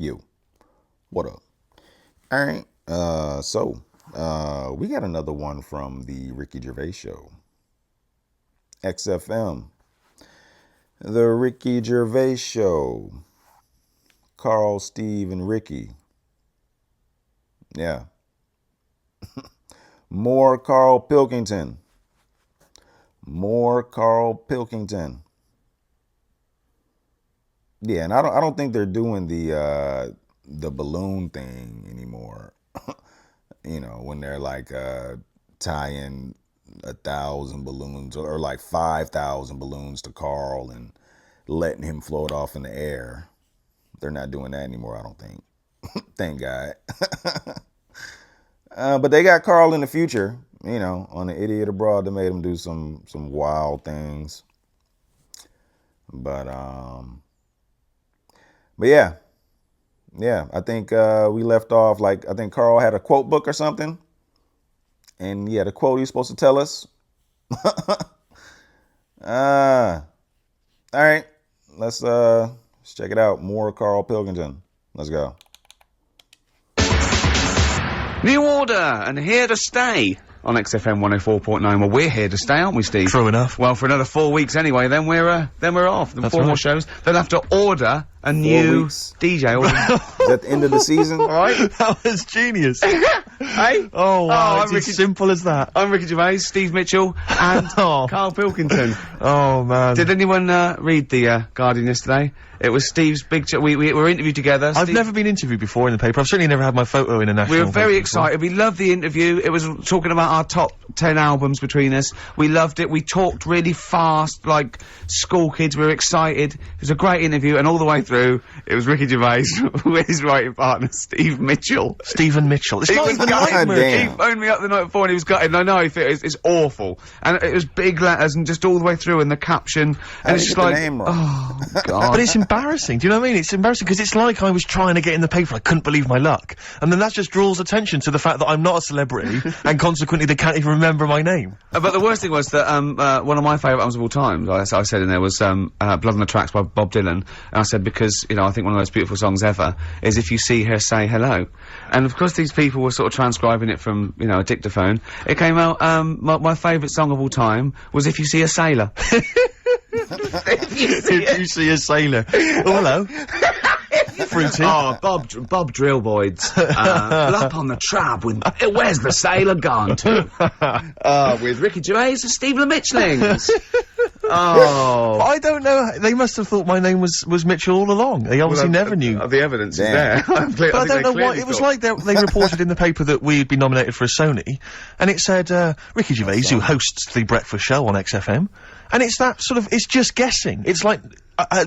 You. What up? All right. We got another one from the Ricky Gervais show. XFM. The Ricky Gervais show. Carl, Steve, and Ricky. Yeah. More Carl Pilkington. More Carl Pilkington. Yeah, and I don't think they're doing the balloon thing anymore. You know, when they're like tying 1,000 balloons or like 5,000 balloons to Carl and letting him float off in the air. They're not doing that anymore, I don't think. Thank God. But they got Carl in the future, you know, on the Idiot Abroad. They made him do some wild things. But yeah. Yeah, I think we left off, like, I think Carl had a quote book or something. And he had a quote he's supposed to tell us. All right, let's check it out. More Carl Pilkington. Let's go. New order, and here to stay on XFM 104.9. Well, we're here to stay, aren't we, Steve? True enough. Well, for another 4 weeks anyway, then we're off. Then That's four right. more shows. They'll have to order a new weeks. DJ. Is that the end of the season? All right. That was genius. Hey? Oh, wow, it's Ricky, as simple as that. I'm Ricky Gervais, Steve Mitchell, and Carl Pilkington. Oh, man. Did anyone read the Guardian yesterday? It was Steve's big... we were interviewed together. I've never been interviewed before in the paper. I've certainly never had my photo in a national We were very paper excited. We loved the interview. It was talking about our top 10 albums between us. We loved it. We talked really fast, like school kids. We were excited. It was a great interview, and all the way through, it was Ricky Gervais with his writing partner, Steve Mitchell. Stephen Mitchell. It's He not was even gutted. nightmare. He phoned me up the night before and he was gutted. I know, it's awful. And it was big letters and just all the way through in the caption. And it's just the like, name wrong? oh, God. But it's embarrassing. Do you know what I mean? It's embarrassing because it's like I was trying to get in the paper. I couldn't believe my luck. And then that just draws attention to the fact that I'm not a celebrity and consequently they can't even remember my name. But the worst thing was that, one of my favourite albums of all time, I said in there, was, Blood on the Tracks by Bob Dylan. And I said, because, you know, I think one of the most beautiful songs ever is If You See Her, Say Hello. And of course these people were sort of transcribing it from, you know, a dictaphone. It came out, my favourite song of all time was If You See a Sailor. If you see a sailor. Oh, hello. Fruity. Oh, Bob Drillboyd's, up on the trap with, where's the sailor gone to? With Ricky Gervais and Steve Mitchellings. Oh. I don't know. They must have thought my name was Mitchell all along. They obviously never knew. The evidence is Damn. there. But I don't know why. It was like they reported in the paper that we'd been nominated for a Sony, and it said, Ricky Gervais, who hosts the breakfast show on XFM, and it's that sort of, it's just guessing. It's like,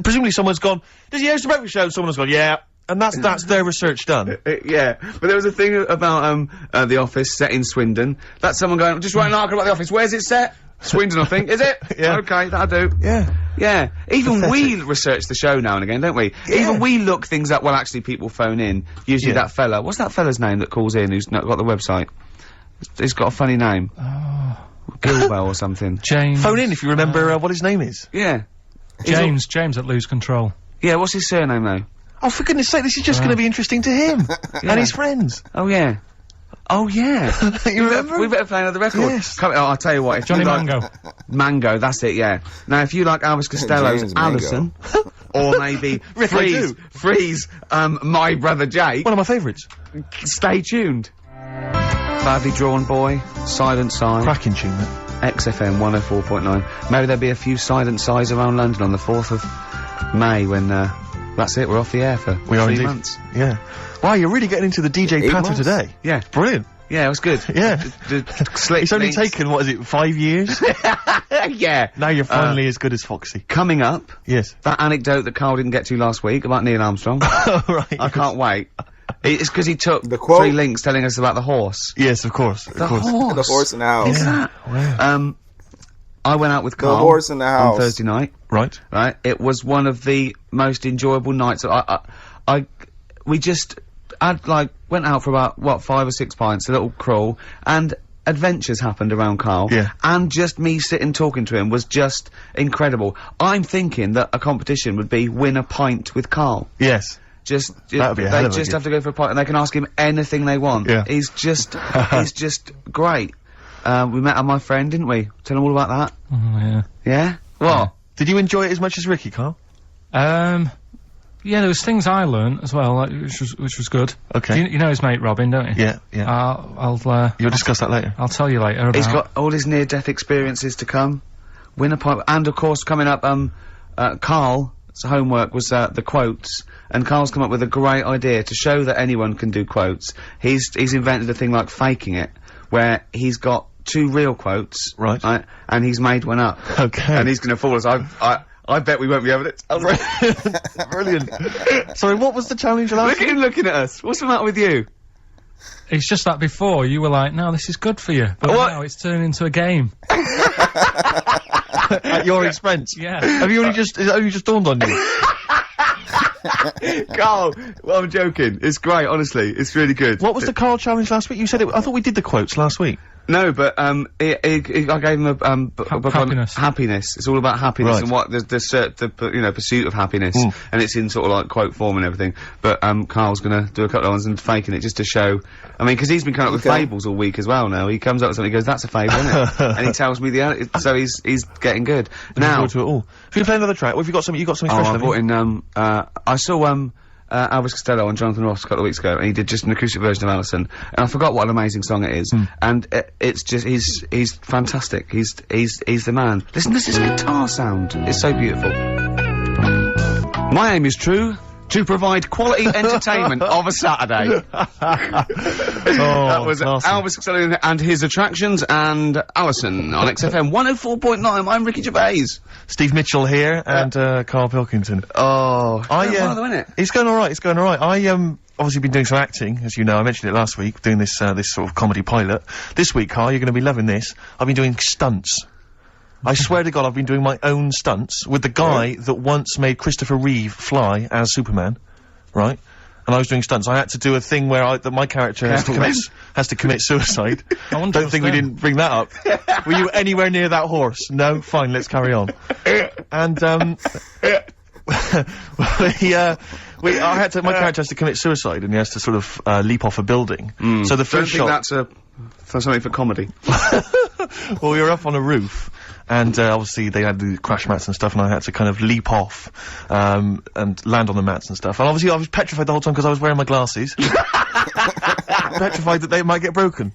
presumably someone's gone, does he host the breakfast show? Someone's gone, yeah. And that's their research done. Yeah, but there was a thing about, The Office set in Swindon. That's someone going, just write an article about The Office. Where's it set? Swindon, I think. Is it? Yeah. Okay, that'll do. Yeah. Yeah. Even we research the show now and again, don't we? Yeah. Even we look things up. Well, actually, people phone in. Usually that fella. What's that fella's name that calls in who's not got the website? He's got a funny name. Oh. Gilbell or something. James. Phone in if you remember what his name is. Yeah. James at Lose Control. Yeah, what's his surname, though? Oh, for goodness sake, this is just going to be interesting to him and his friends. Oh, yeah. Oh, yeah. You remember? We better play another record. Yes. Come, I'll tell you what. If Johnny you like Mango. Mango, that's it, yeah. Now, if you like Elvis Costello's James Mango. Alison, or maybe Freeze, My Brother Jake, One of my favourites. stay tuned. Badly Drawn Boy, Silent Sigh, Cracking tune, that. XFM 104.9. Maybe there'll be a few silent sighs around London on the 4th of May when, that's it, we're off the air for We are 3 indeed. months. Yeah. Wow, you're really getting into the DJ 8 patter months? today. Yeah. Brilliant. Yeah, it was good. Yeah. Slick It's only links. taken, what is it, 5 years? Yeah. Now you're finally as good as Foxy. Coming up, Yes. that anecdote that Carl didn't get to last week about Neil Armstrong. Oh, right. I can't wait. It's because he took The quote? 3 links telling us about the horse. Yes, of course. Of course. The horse in the house. Yeah. I went out with The Carl horse in the house. on Thursday night. Right. Right, it was one of the most enjoyable nights. We just went out for about 5 or 6 pints, a little crawl, and adventures happened around Carl. Yeah. And just me sitting talking to him was just incredible. I'm thinking that a competition would be win a pint with Carl. Yes. That'd be a hell they of a just gig. have to go for a pint and they can ask him anything they want. Yeah. He's just great. We met my friend, didn't we? Tell him all about that. Oh, yeah. Yeah? What? Did you enjoy it as much as Ricky, Carl? Yeah, there was things I learned as well, like, which was good. Okay. You know his mate Robin, don't you? Yeah, yeah. I'll You'll discuss that later. I'll tell you later about. He's got all his near-death experiences to come. Win a pint, and of course, coming up, Carl's homework was, the quotes, and Carl's come up with a great idea to show that anyone can do quotes. He's invented a thing like faking it, where he's got 2 real quotes. Right. And he's made one up. Okay. And he's gonna fool us. I bet we won't be able to. Brilliant. Sorry, what was the challenge last Look at him looking at us. What's the matter with you? It's just that before you were like, no, this is good for you, but What? now it's turning into a game. At your expense? Yeah. Have you only just, it only just dawned on you? Carl, well, I'm joking. It's great, honestly. It's really good. What was the Carl challenge last week? You said it, I thought we did the quotes last week. No, but I gave him a book on happiness. happiness. It's all about happiness Right. and what the pursuit of happiness, and it's in sort of like quote form and everything. But Carl's gonna do a couple of ones and faking it just to show. I mean, because he's been coming up with fables all week as well. Now he comes up with something, he goes, "That's a fable, isn't it?" And he tells me so he's getting good. Now, Forward to it all. If you play another track, what have you got something? You got something fresh? I haven't you? brought in, I saw, Elvis Costello and Jonathan Ross a couple of weeks ago, and he did just an acoustic version of Alison, and I forgot what an amazing song it is, and it's just, he's fantastic, he's the man. Listen to this guitar sound, it's so beautiful. My aim is to provide quality entertainment of a Saturday. That was classy. Elvis Costello and his attractions, and Alison on XFM 104.9. I'm Ricky Gervais. Steve Mitchell here, and, Carl Pilkington. Oh, Though, isn't it? It's going alright, it's going alright. Obviously been doing some acting, as you know, I mentioned it last week, doing this sort of comedy pilot. This week, Carl, you're gonna be loving this. I've been doing stunts. I swear to God, I've been doing my own stunts with the guy that once made Christopher Reeve fly as Superman, right? And I was doing stunts. I had to do a thing where my character has to commit suicide. Don't think we didn't bring that up. Were you anywhere near that horse? No? Fine, let's carry on. And, my character has to commit suicide, and he has to sort of, leap off a building. So the first shot. That's for something for comedy. Well, we were up on a roof, and obviously they had the crash mats and stuff, and I had to kind of leap off, and land on the mats and stuff. And obviously I was petrified the whole time because I was wearing my glasses. Petrified that they might get broken.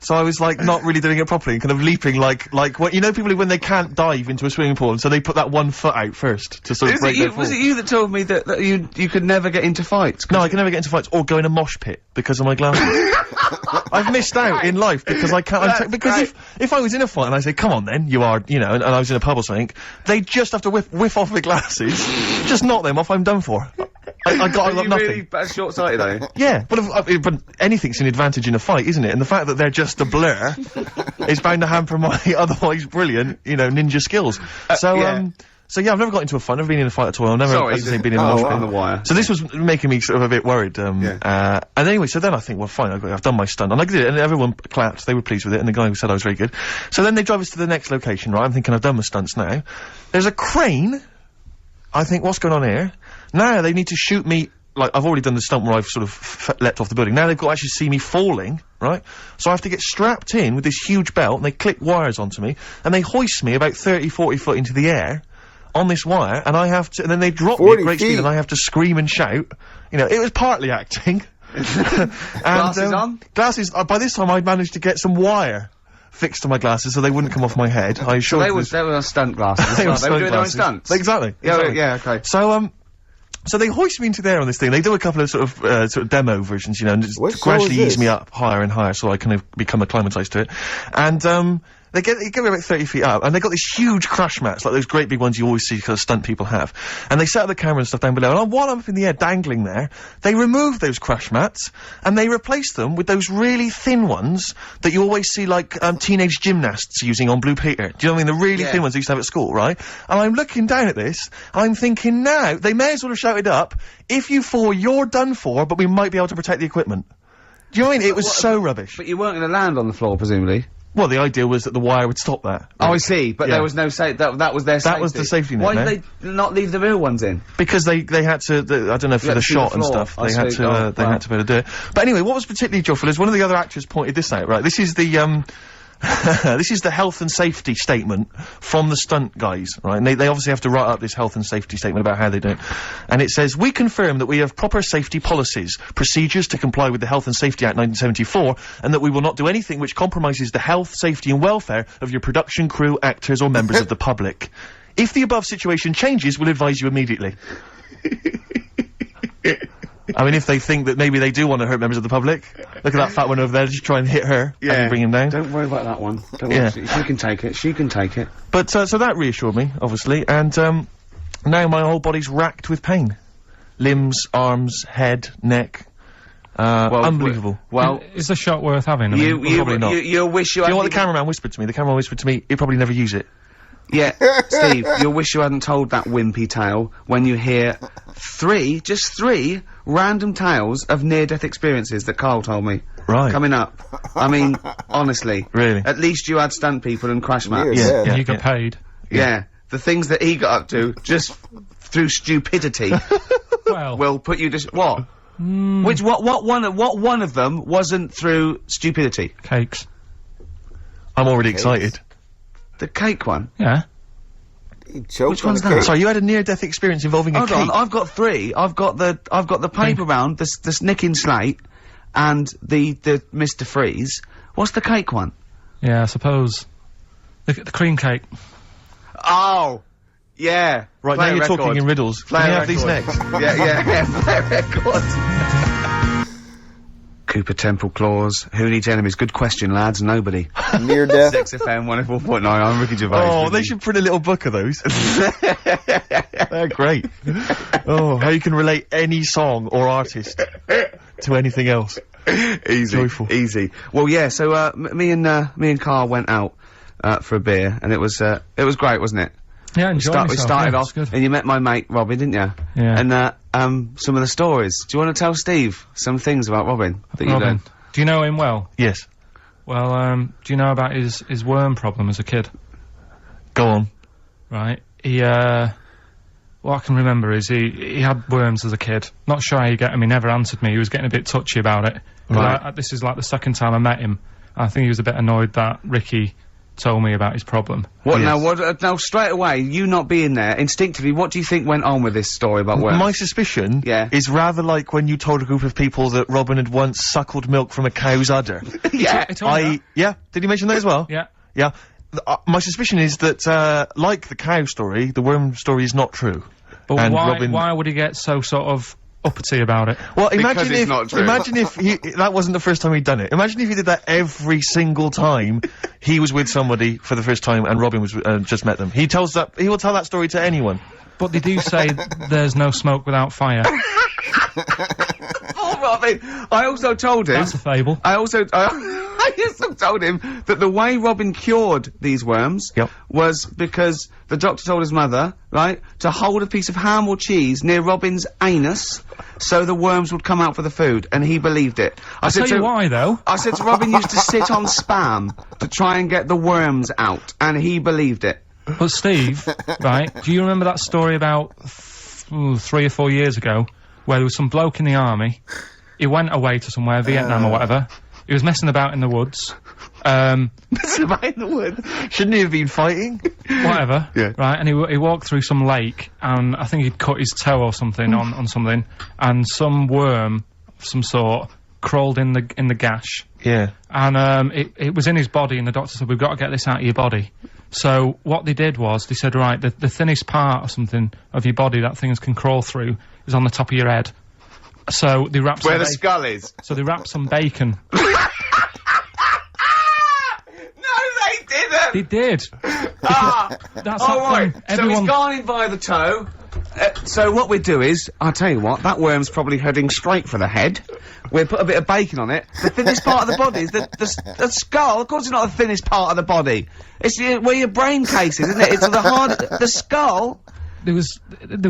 So I was like not really doing it properly, and kind of leaping like what, you know, people who, when they can't dive into a swimming pool, and so they put that one foot out first to sort of break their fall. Was it you that told me that you could never get into fights? No, I can never get into fights or go in a mosh pit because of my glasses. I've missed out in life because I can't. Because if I was in a fight and I say, "Come on, then you are," you know, and I was in a pub or something, they just have to whiff off my glasses, just knock them off. I'm done for. I got nothing. Really short-sighted, are you? Yeah, but anything's an advantage in a fight, isn't it? And the fact that they're just a blur is bound to hamper my otherwise brilliant, you know, ninja skills. So yeah, I've never got into a fight. I've never been in a fight at all. I've never, as I say, been in a mosh pit. On the wire. So this was making me sort of a bit worried. And anyway, so then I think, well, fine, I've done my stunt, and I did it, and everyone clapped. They were pleased with it, and the guy who said I was very good. So then they drive us to the next location, right? I'm thinking I've done my stunts now. There's a crane. I think, what's going on here? Now they need to shoot me. Like, I've already done the stunt where I've sort of leapt off the building. Now they've got to actually see me falling, right? So I have to get strapped in with this huge belt, and they clip wires onto me, and they hoist me about 30, 40 foot into the air on this wire, and I have to, and then they drop me at great speed, and I have to scream and shout. You know, it was partly acting. And, Glasses on? Glasses, by this time I'd managed to get some wire fixed to my glasses so they wouldn't come off my head. I assured They were stunt glasses. They were They were doing their own stunts. Exactly. Yeah, okay. So they hoist me into there on this thing. They do a couple of sort of demo versions, you know, and just gradually ease me up higher and higher so I kind of become acclimatized to it. And, they get me about 30 feet up, and they got these huge crash mats, like those great big ones you always see kind of stunt people have. And they set up the camera and stuff down below, and while I'm up in the air dangling there, they remove those crash mats, and they replace them with those really thin ones that you always see, like, teenage gymnasts using on Blue Peter. Do you know what I mean? The really thin ones they used to have at school, right? And I'm looking down at this, and I'm thinking, now, they may as well have shouted up, if you fall, you're done for, but we might be able to protect the equipment. Do you know what I mean? It was so rubbish. But you weren't going to land on the floor, presumably. Well, the idea was that the wire would stop that. Right? Oh, I see, but there was no that was their safety. That was the safety net. Why did they not leave the real ones in? Because they had to, I don't know, for the shot and stuff, they had to be able to do it. But anyway, what was particularly joyful is one of the other actors pointed this out, right? This is the, this is the health and safety statement from the stunt guys, right? And they obviously have to write up this health and safety statement about how they do it. And it says, we confirm that we have proper safety policies, procedures to comply with the Health and Safety Act 1974, and that we will not do anything which compromises the health, safety and welfare of your production crew, actors or members of the public. If the above situation changes, we'll advise you immediately. I mean, if they think that maybe they do want to hurt members of the public, look at that fat one over there, just try and hit her and bring him down. Don't worry about that one. Don't worry. She can take it. She can take it. But, so that reassured me, obviously, and, now my whole body's racked with pain. Limbs, arms, head, neck. Unbelievable. Well, is the shot worth having? I mean, probably not. You'll wish you Do you know what hadn't the cameraman whispered to me? The cameraman whispered to me, he'll probably never use it. Yeah, Steve, you'll wish you hadn't told that wimpy tale when you hear just three random tales of near-death experiences that Carl told me. Right. Coming up. I mean, honestly. Really? At least you had stunt people and crash mats. Yeah. you got paid. Yeah. The things that he got up to, just through stupidity, Well, will put you just, what? What one of them wasn't through stupidity? cakes. I'm already excited. The cake one? Yeah. He choked Which on one's the that? cake. Sorry, you had a near-death experience involving a Hold cake. on, I've got three. I've got the paper round, the snicking slate, and the Mr. Freeze. What's the cake one? Yeah, I suppose. The cream cake. Oh! Yeah. Right, Play now a you're talking record. in riddles. Play Can a you have these record. next? yeah, play a record. Cooper Temple Claws. Who needs enemies? Good question, lads. Nobody. Near death. XFM 104.9. I'm Ricky Gervais. Oh, they should print a little book of those. They're great. Oh, how you can relate any song or artist to anything else. Easy. Joyful. Easy. Well, yeah, so, me and Carl went out, for a beer, and it was great, wasn't it? Yeah, enjoy We myself. started yeah, off, it's good. and you met my mate, Robin, didn't you? Yeah. And, some of the stories. Do you want to tell Steve some things about Robin that you Robin, learned? do you know him well? Yes. Well, do you know about his worm problem as a kid? Go on. Right. He, what I can remember is he had worms as a kid. Not sure how you get him. He never answered me. He was getting a bit touchy about it. Right. This is like the second time I met him. I think he was a bit annoyed that Ricky told me about his problem. What Yes. now, straight away, you not being there, instinctively, what do you think went on with this story about worms? My suspicion Yeah. is rather like when you told a group of people that Robin had once suckled milk from a cow's udder. Yeah. He told me that. Yeah, did he mention that as well? Yeah. Yeah. My suspicion is that, like the cow story, the worm story is not true. But And why, Robin- why would he get so sort of uppity about it? Well, Because imagine it's if, not true. imagine if that wasn't the first time he'd done it. Imagine if he did that every single time he was with somebody for the first time and Robin was, just met them. He will tell that story to anyone. But they do say there's no smoke without fire. Oh, Robin! I also told him... That's a fable. I also told him that the way Robin cured these worms Yep. was because the doctor told his mother, right, to hold a piece of ham or cheese near Robin's anus so the worms would come out for the food, and he believed it. I Tell you why, though. I said to Robin used to sit on spam to try and get the worms out, and he believed it. But Steve, right, do you remember that story about 3 or 4 years ago where there was some bloke in the army, he went away to somewhere, Vietnam or whatever, he was messing about in the woods, Shouldn't he have been fighting? whatever, Yeah. right, and he walked through some lake, and I think he'd cut his toe or something on something, and some worm of some sort crawled in the gash, Yeah. and it was in his body, and the doctor said, we've got to get this out of your body. So what they did was, they said, right, the thinnest part or something of your body that things can crawl through is on the top of your head. So they wrapped Where some the bacon. skull is. So they wrapped some bacon. No, they didn't! They did. Ah! That's Oh, right. happened. So Everyone. he's gone in by the toe. So what we do is, I'll tell you what, that worm's probably heading straight for the head. We'll put a bit of bacon on it. The thinnest part of the body is the skull. Of course it's not the thinnest part of the body. It's where your brain case is, isn't it? It's the skull. There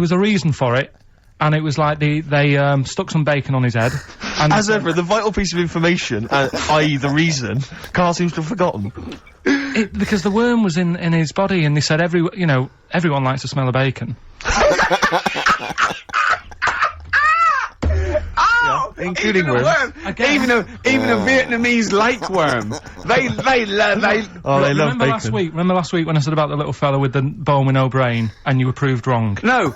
was a reason for it. and it was like they stuck some bacon on his head. And As ever, the vital piece of information, i.e. the reason, Carl seems to have forgotten. Because the worm was in his body, and they said everyone likes the smell of bacon. Including worms. Even a Vietnamese lake worm. They love Remember bacon. Remember last week when I said about the little fella with the bone with no brain, and you were proved wrong? No.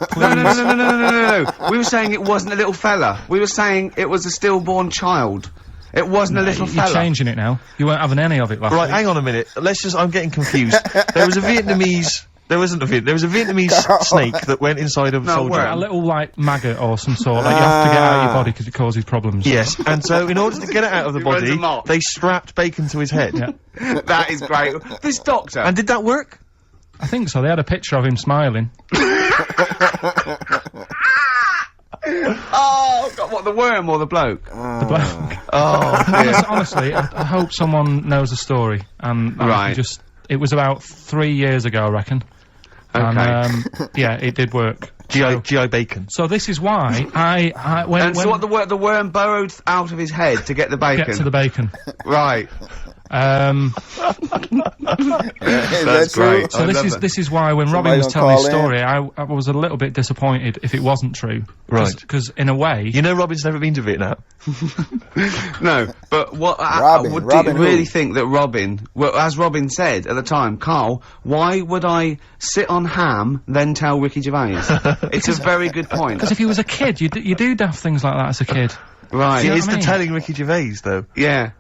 We were saying it wasn't a little fella. We were saying it was a stillborn child. It wasn't a little fella. You're changing it now. You weren't having any of it last week. Right, hang on a minute. I'm getting confused. There was a Vietnamese... There was a Vietnamese snake that went inside of a soldier. A little, like, maggot or some sort. Like, you have to get out of your body because it causes problems. Yes, and so in order to get it out of the body, they strapped bacon to his head. Yeah. That is great. This doctor. And did that work? I think so. They had a picture of him smiling. Oh, God, what, the worm or the bloke? The bloke. Oh, Honestly, I hope someone knows the story. Right. It was about 3 years ago, I reckon. Okay. And, yeah, it did work. GI bacon. So this is why the worm burrowed out of his head to get the bacon? Get to the bacon. Right. That's great. true. So this is why when Somebody Robin was gonna telling his call story, I was a little bit disappointed if it wasn't true. Right. Because in a way... You know Robin's never been to Vietnam. No, but what do you really think that Robin, well, as Robin said at the time, Carl, why would I sit on ham, then tell Ricky Gervais? It's a very good point. Because if he was a kid, you do daft things like that as a kid. Right. See, know it's what I the mean? telling Ricky Gervais, though. Yeah.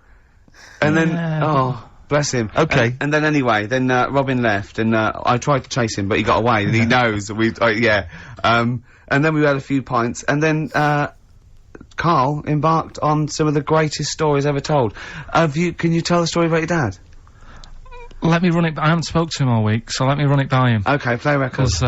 And then, Yeah, bless him. Okay. And then anyway, Robin left, and I tried to chase him, but he got away, and he knows that and then we had a few pints, and then, Carl embarked on some of the greatest stories ever told. Can you tell the story about your dad? Let me run it. I haven't spoke to him all week, so let me run it by him. Okay, play record. Because,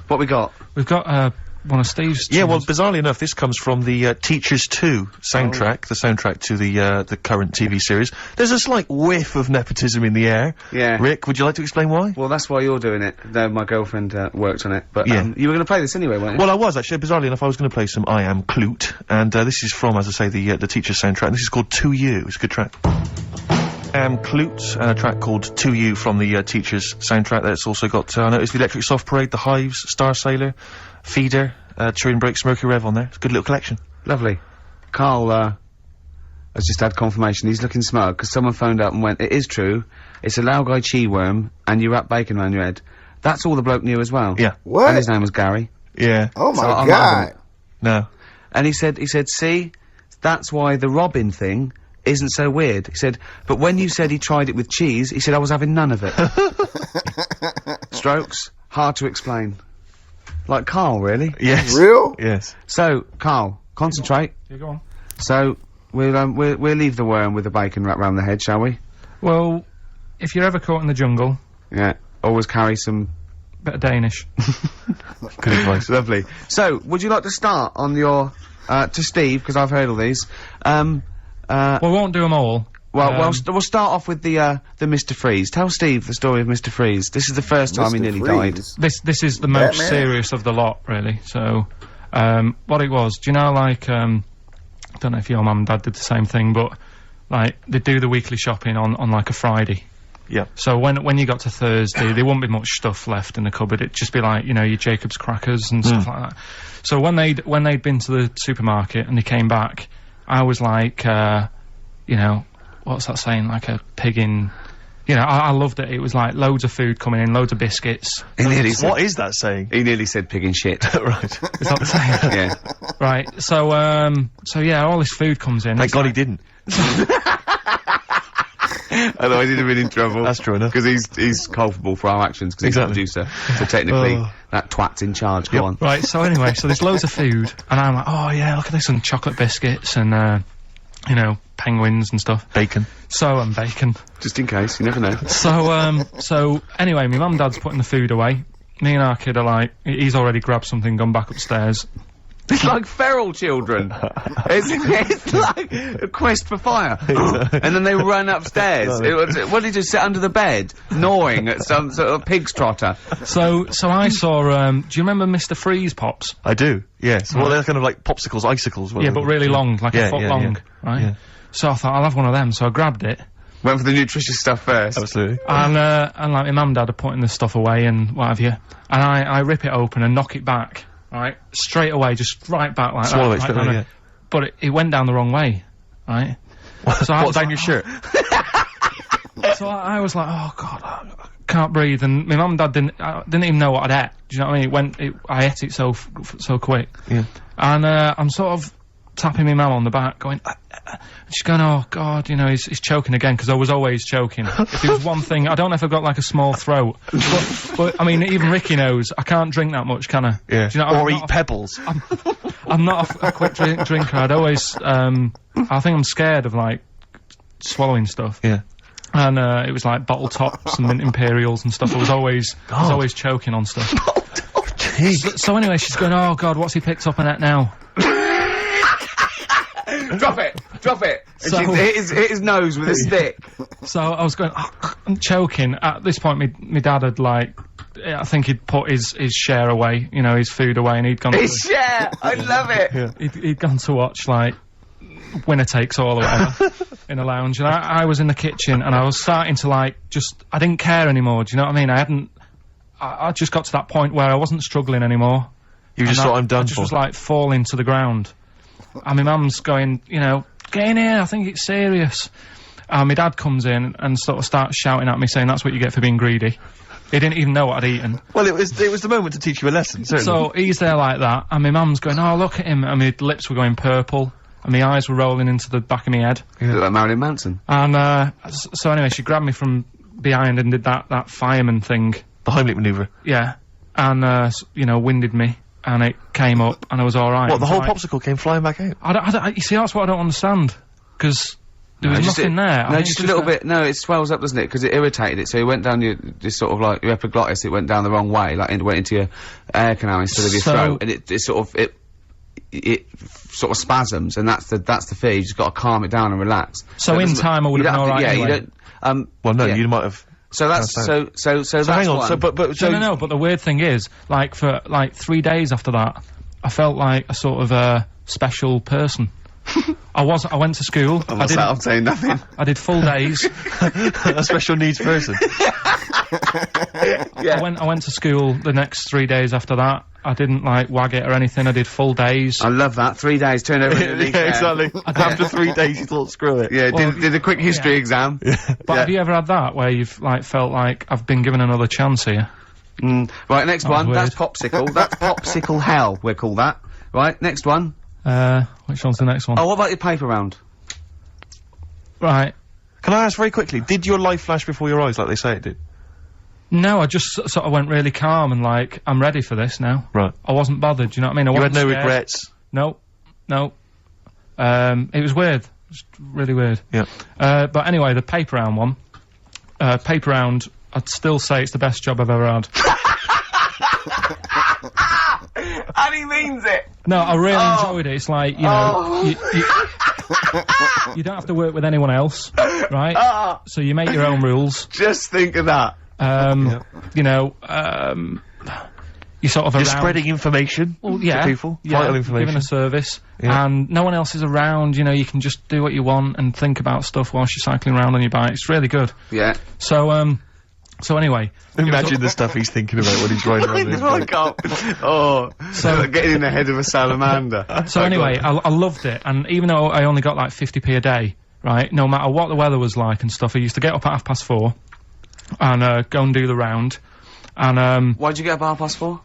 What we got? we've got, one of Steve's... Yeah, well, tunes. bizarrely enough, this comes from the Teachers 2 soundtrack, the soundtrack to the current TV series. There's a slight whiff of nepotism in the air. Yeah. Rick, would you like to explain why? Well, that's why you're doing it. Though my girlfriend worked on it. But Yeah. you were going to play this anyway, weren't you? Well, I was actually. Bizarrely enough, I was going to play some I Am Clute, and this is from, as I say, the Teachers soundtrack. And this is called To You. It's a good track. I Am Clute, and a track called To You from the Teachers soundtrack. That's also got, I noticed the Electric Soft Parade, the Hives, Star Sailor, Feeder, Turin Breaks, Mercury Rev on there. It's a good little collection. Lovely. Carl, has just had confirmation. He's looking smug, because someone phoned up and went, it is true, it's a Laogai chi worm, and you wrap bacon around your head. That's all the bloke knew as well. Yeah. What? And his name was Gary. Yeah. Oh So my I'm God. No. And he said, see, that's why the Robin thing isn't so weird. He said, but when you said he tried it with cheese, he said I was having none of it. Strokes, hard to explain. Like Carl, really. Yes. Real? Yes. So, Carl, concentrate. Yeah, go on. So, we'll leave the worm with the bacon wrapped round the head, shall we? Well, if you're ever caught in the jungle, Yeah. Always carry some... bit of Danish. Good advice. Lovely. So, would you like to start on your... to Steve, because I've heard all these. Well, we won't do them all. We'll start off with the Mr. Freeze. Tell Steve the story of Mr. Freeze. This is the first time he nearly died. This is the most Batman? serious of the lot, really. So, what it was, do you know, like, I don't know if your mum and dad did the same thing, but, like, they do the weekly shopping on like, a Friday. Yeah. So when you got to Thursday, there wouldn't be much stuff left in the cupboard. It'd just be like, you know, your Jacob's crackers and stuff like that. So when they'd been to the supermarket and they came back, I was like, you know, what's that saying? Like a pig in... You know, I loved it. It was like loads of food coming in, loads of biscuits. He nearly said, What is that saying? he nearly said pig and shit. Right. Is that the saying? Yeah. Right. So yeah, all this food comes in. Thank It's God like- he didn't. Otherwise he'd have been in trouble. That's true enough. Because he's culpable for our actions, because Exactly. he's the producer. So technically, that twat's in charge. Go on. Right, so anyway, so there's loads of food, and I'm like, oh yeah, look at this, and chocolate biscuits, and, you know, penguins and stuff. Bacon. So, and bacon. Just in case, you never know. So anyway, my mum and dad's putting the food away. Me and our kid are like, he's already grabbed something, gone back upstairs. It's like feral children. It's like a quest for fire. And then they run upstairs. What did you sit under the bed, gnawing at some sort of pig's trotter? So I saw, do you remember Mr. Freeze Pops? I do, yes. Well, they're kind of like popsicles, icicles. Yeah, but really long, like a foot long, right? Yeah. So I thought, I'll have one of them, so I grabbed it. Went for the nutritious stuff first. Absolutely. And like my mum and dad are putting the stuff away and what have you. And I rip it open and knock it back, right? Straight away, just right back like Swallow that. it straight away, yeah. But it went down the wrong way, right? So What, down your shirt? So I was like, oh god, I can't breathe. And my mum and dad didn't even know what I'd ate. Do you know what I mean? I ate it so quick. Yeah. And I'm sort of tapping my mum on the back, going, and she's going, oh god, you know, he's choking again, because I was always choking. If there was one thing, I don't know if I've got like a small throat, but I mean, even Ricky knows I can't drink that much, can I? Yeah. Do you know, or eat pebbles. I'm not a quick drinker. I'd always, I think I'm scared of like swallowing stuff. Yeah. And it was like bottle tops and mint imperials and stuff. I was always choking on stuff. So anyway, she's going, oh god, what's he picked up on it now? Drop it! So- And she hit his nose with a stick. So I was going, I'm choking. At this point, my dad had like, I think he'd put his share away, you know, his food away, and he'd gone His share! I love it! he'd gone to watch like Winner Takes All or whatever in a lounge, and I was in the kitchen, and I was starting to like I didn't care anymore. Do you know what I mean? I just got to that point where I wasn't struggling anymore. You just thought, I'm done I just was like falling to the ground. And my mum's going, you know, get in here, I think it's serious. And my dad comes in and sort of starts shouting at me, saying that's what you get for being greedy. He didn't even know what I'd eaten. Well, it was the moment to teach you a lesson, certainly. So he's there like that, and my mum's going, oh, look at him, and my lips were going purple, and my eyes were rolling into the back of my head. You look like Marilyn Manson. And, so anyway, she grabbed me from behind and did that fireman thing. The Heimlich manoeuvre. Yeah. And, you know, winded me. And it came up, and I was alright. What, the whole popsicle came flying back out? You see, that's what I don't understand. Because there was nothing there. No, just a little bit. No, it swells up, doesn't it? Because it irritated it. So it went down this sort of like your epiglottis. It went down the wrong way, like went into your air canal instead of your throat, and it sort of spasms, and that's the fear. You just got to calm it down and relax. So in time, I would have been alright. Yeah, anyway. you don't. Well, no, you might have. So that's so that's hang on. one. So, but No, but the weird thing is, like, for like 3 days after that, I felt like a sort of special person. I went to school. I'm saying nothing. I did full days. a special needs person. Yeah. I went to school the next 3 days after that. I didn't like wag it or anything. I did full days. I love that. 3 days, turn over the Yeah, exactly. After 3 days, you thought, screw it. Yeah, Well, did a quick history exam. But have you ever had that where you've like felt like I've been given another chance here? Right, next one. weird. That's popsicle. That's popsicle hell. We'll call that. Right, next one. Which one's the next one? Oh, what about your paper round? Right. Can I ask very quickly, did your life flash before your eyes like they say it did? No, I just sort of went really calm and like, I'm ready for this now. Right. I wasn't bothered, do you know what I mean? I You had wasn't no scared. regrets? No. It was weird. It was really weird. Yeah. But anyway, the paper round one. Paper round, I'd still say it's the best job I've ever had. And he means it! No, I really enjoyed it. It's like, you know, you don't have to work with anyone else, right? So you make your own rules. Just think of that. You know, you sort of You're around. spreading information to people, vital information. Giving a service, and no one else is around, you know, you can just do what you want and think about stuff whilst you're cycling around on your bike. It's really good. Yeah. So anyway. Imagine the stuff he's thinking about when he's riding around his bike. So getting in the head of a salamander. So anyway, I loved it, and even though I only got like 50p a day, right, no matter what the weather was like and stuff, I used to get up at 4:30 and go and do the round. And why'd you get up at 4:30?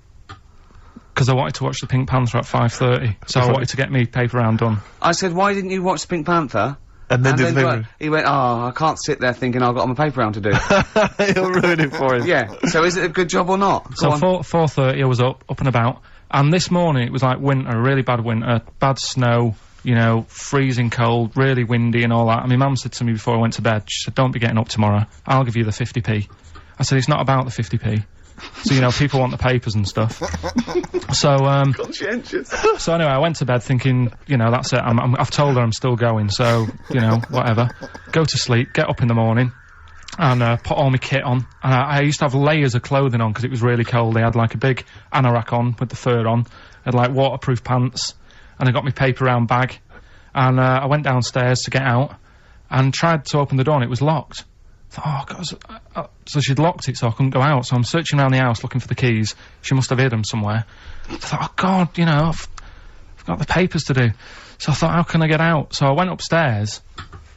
Because I wanted to watch the Pink Panther at 5:30, so I wanted to get me paper round done. I said, why didn't you watch the Pink Panther? And then do the paper. He went, oh, I can't sit there thinking I've got my paper round to do. He'll ruin it for him. Yeah. So is it a good job or not? So 4:30 I was up and about, and this morning it was like winter, really bad winter, bad snow, you know, freezing cold, really windy and all that. And my mum said to me before I went to bed, she said, don't be getting up tomorrow, I'll give you the 50p. I said, it's not about the 50p. So, you know, people want the papers and stuff. So, Conscientious. so anyway, I went to bed thinking, you know, that's it. I've told her I'm still going, so, you know, whatever. Go to sleep, get up in the morning, and put all my kit on. And I used to have layers of clothing on because it was really cold. I had like a big anorak on with the fur on. I had like waterproof pants, and I got my paper round bag. And I went downstairs to get out and tried to open the door, and it was locked. I thought, oh, God. So she'd locked it so I couldn't go out. So I'm searching around the house looking for the keys. She must have hid them somewhere. I thought, oh, God, you know, I've got the papers to do. So I thought, how can I get out? So I went upstairs,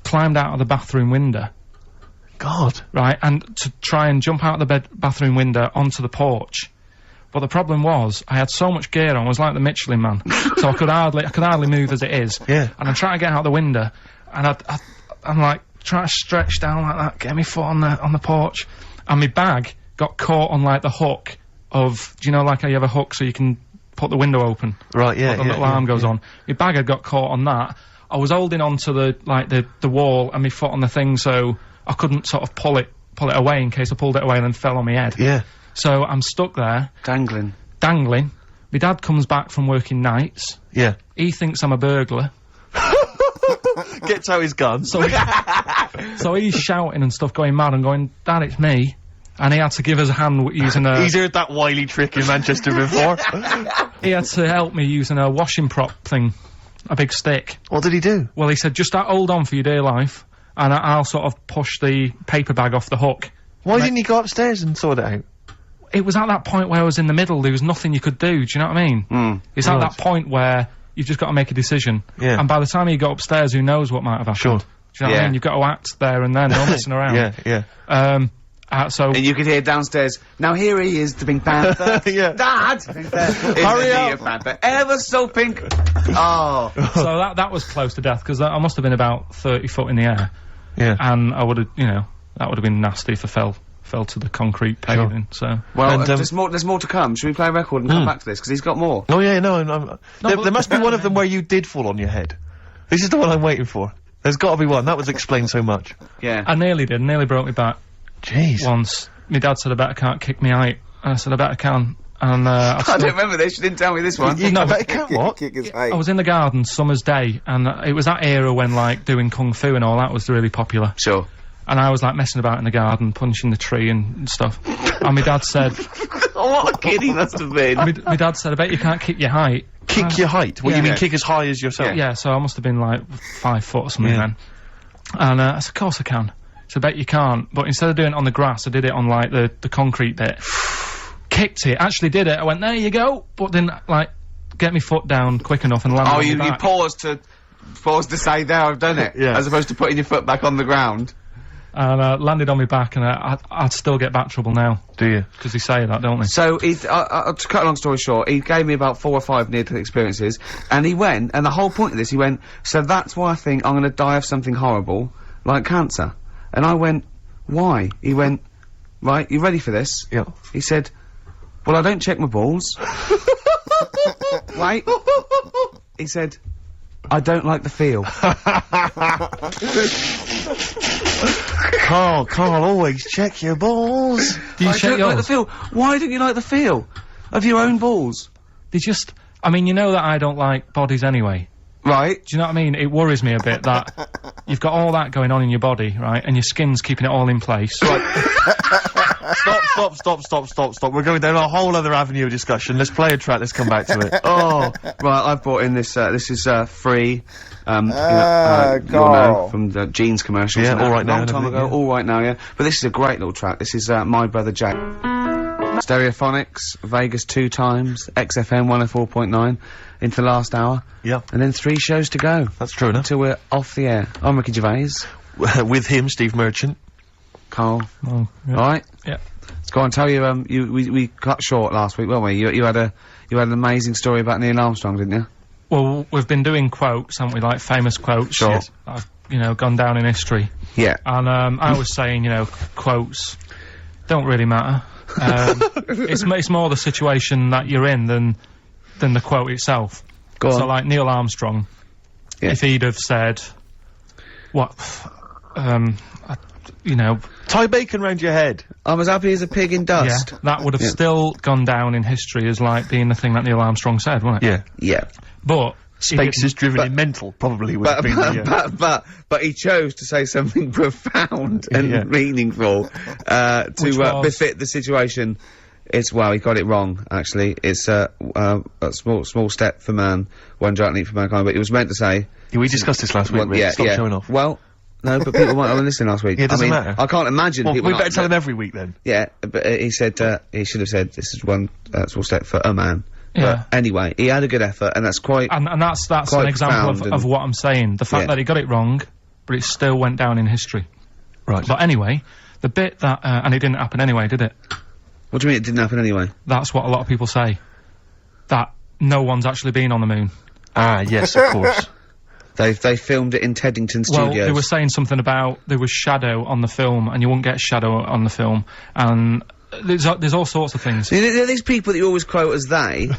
climbed out of the bathroom window. God. Right, and to try and jump out of the bathroom window onto the porch. But the problem was, I had so much gear on, I was like the Michelin Man. So I could hardly move as it is. Yeah. And I'm trying to get out the window, and I'm like, trying to stretch down like that, get my foot on the porch. And my bag got caught on, like, the hook of, do you know, like how you have a hook so you can put the window open? Right, yeah, the little arm goes on. My bag had got caught on that. I was holding on to the wall and my foot on the thing, so I couldn't sort of pull it away in case I pulled it away and then fell on my head. Yeah. So I'm stuck there. Dangling. My dad comes back from working nights. Yeah. He thinks I'm a burglar. Gets out his gun. So he's shouting and stuff, going mad and going, Dad, it's me. And he had to give us a hand using a... He's heard that wily trick in Manchester before. He had to help me using a washing prop thing. A big stick. What did he do? Well, he said, just hold on for your dear life, and I'll sort of push the paper bag off the hook. Why didn't he go upstairs and sort it out? It was at that point where I was in the middle, there was nothing you could do, do you know what I mean? It's at that point where you've just got to make a decision. Yeah. And by the time you got upstairs, who knows what might have happened. Sure. Do you know what I mean? You've got to act there and then, no messing around. Yeah. So... And you could hear downstairs, now here he is, the Pink Panther. Yeah. Dad! Hurry up! Panther, ever so pink. Oh. So that was close to death, because I must have been about 30 foot in the air. Yeah. And I would have, you know, that would have been nasty if I fell to the concrete paving, so... Well, And, there's more to come. Should we play a record and come back to this? Because he's got more. Oh, yeah, no, there must be one of them where you did fall on your head. This is the one I'm waiting for. There's got to be one. That would explain so much. Yeah. I nearly broke my back. Jeez. Once. My dad said I bet I can't kick me height. And I said I bet I can. And I don't remember this. You didn't tell me this one. No, but it can't what? Kick his height. I was in the garden summer's day, and it was that era when, like, doing kung fu and all that was really popular. Sure. And I was, like, messing about in the garden, punching the tree and stuff. And my dad said... Oh, what a kid he must have been. my dad said, I bet you can't kick your height. Kick your height? What, yeah. you mean kick as high as yourself? Yeah, so I must have been, like, 5 foot or something then. And I said, of course I can. So I bet you can't. But instead of doing it on the grass, I did it on, like, the concrete bit. Kicked it, actually did it. I went, there you go. But didn't, like, get my foot down quick enough and land on my back. You paused to say, there, I've done it. Yeah. As opposed to putting your foot back on the ground. And landed on my back, and I'd still get back trouble now. Do you? Because they say that, don't they? So, to cut a long story short, he gave me about 4 or 5 near-death experiences, and he went, and the whole point of this, he went, so that's why I think I'm gonna die of something horrible, like cancer. And I went, why? He went, right, you ready for this? Yeah. He said, well, I don't check my balls. Wait. He said, I don't like the feel. Carl, always check your balls. Do you I check don't yours? like the feel. Why don't you like the feel of your own balls? They just... I mean, you know that I don't like bodies anyway. Right. Do you know what I mean? It worries me a bit that you've got all that going on in your body, right? And your skin's keeping it all in place. Right. Stop. We're going down a whole other avenue of discussion. Let's play a track, let's come back to it. Oh, right, I've brought in this, this is, free, you'll Carl. know, from the Jeans commercials. Yeah, and All Right Now long and time everything, ago, yeah. All Right Now, yeah. But this is a great little track. This is, My Brother Jack. Stereophonics, Vegas 2 times, XFM 104.9, into the last hour. Yeah. And then 3 shows to go. That's true enough. Until we're off the air. I'm Ricky Gervais. With him, Steve Merchant. Carl. Oh, yeah. Alright? Yeah. Let's go on, tell you, we cut short last week, weren't we? You had an amazing story about Neil Armstrong, didn't you? Well, we've been doing quotes, haven't we? Like famous quotes. Sure. Yes. I've, you know, gone down in history. Yeah. And, I was saying, you know, quotes don't really matter. It's more the situation that you're in than the quote itself. Go on. So, like, Neil Armstrong, Yeah. if he'd have said, what, you know... Tie bacon round your head. I'm as happy as a pig in dust. Yeah, that would have still gone down in history as, like, being the thing that Neil Armstrong said, wouldn't it? Yeah. Yeah. But... Space is driven in mental, probably would have been But he chose to say something profound and meaningful, to befit the situation. He got it wrong, actually. It's, a small step for man, one giant leap for mankind, but he was meant to say... Yeah, we discussed this last week, Rick. Stop showing off. Well, no, but people might have listened last week. Yeah, it doesn't matter. I can't imagine well, people we better tell him every week, then. Yeah, but he said, he should have said, this is one small step for a man. Yeah. But anyway, he had a good effort, and that's quite... And that's an example of what I'm saying. The fact that he got it wrong, but it still went down in history. Right. But anyway, the bit that... and it didn't happen anyway, did it? What do you mean it didn't happen anyway? That's what a lot of people say. That no one's actually been on the moon. Ah, yes, of course. They filmed it in Teddington Studios. Well, they were saying something about there was shadow on the film, and you wouldn't get shadow on the film, and... There's all sorts of things. These people that you always quote as they...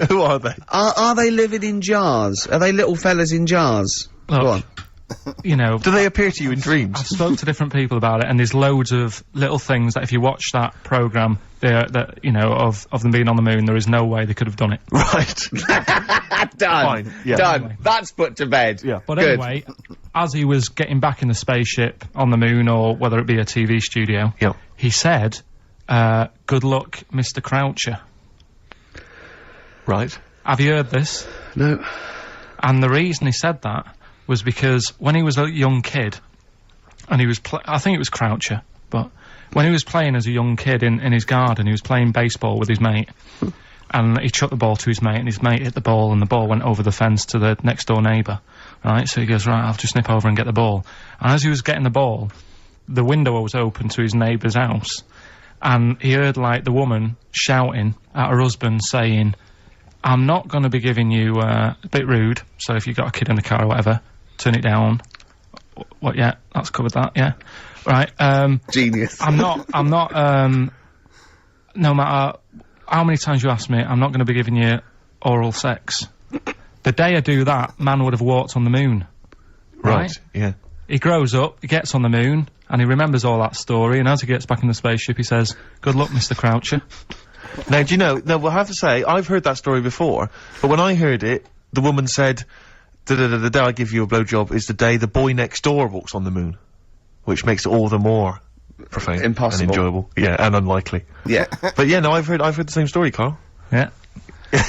Who are they? Are they living in jars? Are they little fellas in jars? Look, Go on. You know... Do they appear to you in dreams? I've spoken to different people about it, and there's loads of little things that if you watch that programme, you know, of them being on the moon, there is no way they could have done it. Right. Done. Fine. Yeah. Done. Anyway. That's put to bed. Yeah. But Good. anyway, as he was getting back in the spaceship on the moon, or whether it be a TV studio, Yep. he said... good luck, Mr. Croucher. Right. Have you heard this? No. And the reason he said that was because when he was a young kid, and he was I think it was Croucher, but when he was playing as a young kid in his garden, he was playing baseball with his mate, and he chucked the ball to his mate, and his mate hit the ball, and the ball went over the fence to the next door neighbour. Right, so he goes, right, I'll just nip over and get the ball. And as he was getting the ball, the window was open to his neighbour's house. And he heard, like, the woman shouting at her husband, saying, I'm not going to be giving you, a bit rude, so if you've got a kid in the car or whatever, turn it down. What, yeah, that's covered that, yeah. Right, Genius. I'm not, no matter how many times you ask me, I'm not going to be giving you oral sex. The day I do that, man would have walked on the moon. Right? Yeah. He grows up, he gets on the moon, and he remembers all that story, and as he gets back in the spaceship, he says, good luck, Mr. Croucher. Now, do you know, now, we'll have to say, I've heard that story before, but when I heard it, the woman said, the day I give you a blowjob is the day the boy next door walks on the moon. Which makes it all the more profane. Impossible. And enjoyable. Yeah, and unlikely. Yeah. But yeah, no, I've heard the same story, Carl. Yeah.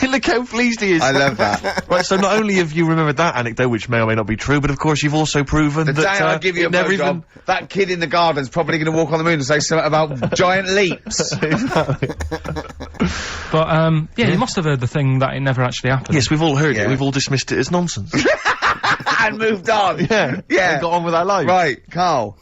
Look how pleased he is. I love that. Right, so not only have you remembered that anecdote, which may or may not be true, but of course you've also proven The that, day I give you a blowjob, that kid in the garden's probably going to walk on the moon and say something about giant leaps. But, yeah, you must have heard the thing that it never actually happened. Yes, we've all heard Yeah. it, we've all dismissed it as nonsense. And moved on. Yeah. Yeah. And got on with our lives. Right, Carl.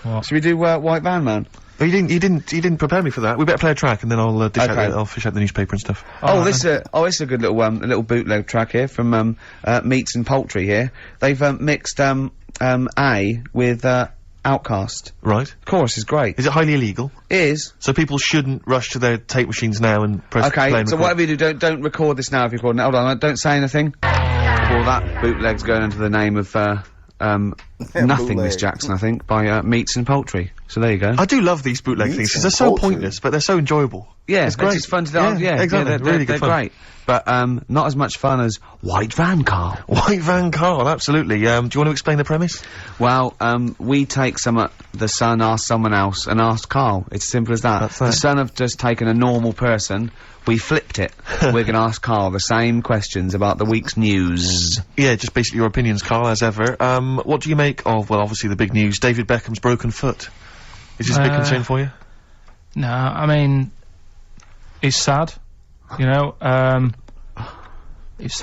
What? Should we do, White Van Man? Oh, you didn't prepare me for that. We better play a track and then I'll I'll fish out the newspaper and stuff. This is a good little, a little bootleg track here from, Meats and Poultry here. They've, mixed, A with, Outcast. Right. Chorus is great. Is it highly illegal? It is. So people shouldn't rush to their tape machines now and press play Okay, and so record. whatever you do, don't record this now if you're recording it. Hold on, don't say anything. Well, that bootleg's going into the name of, Nothing, Miss Jackson, I think, by, Meats and Poultry. So there you go. I do love these bootleg things, because they're so pointless, but they're so enjoyable. Yeah, it's great. It's fun to do. Yeah, exactly. they're Really good they're fun. great. But, not as much fun as White Van, Carl. White Van Carl, absolutely. Do you want to explain the premise? Well, we take the Sun asks someone else and asks Carl. It's as simple as that. That's The it. Sun have just taken a normal person, we flipped it. We're gonna ask Carl the same questions about the week's news. Yeah, just basically your opinions, Carl, as ever. What do you make of, well, obviously the big news, David Beckham's broken foot? Is this a big concern for you? No, I mean, it's sad, you know, it's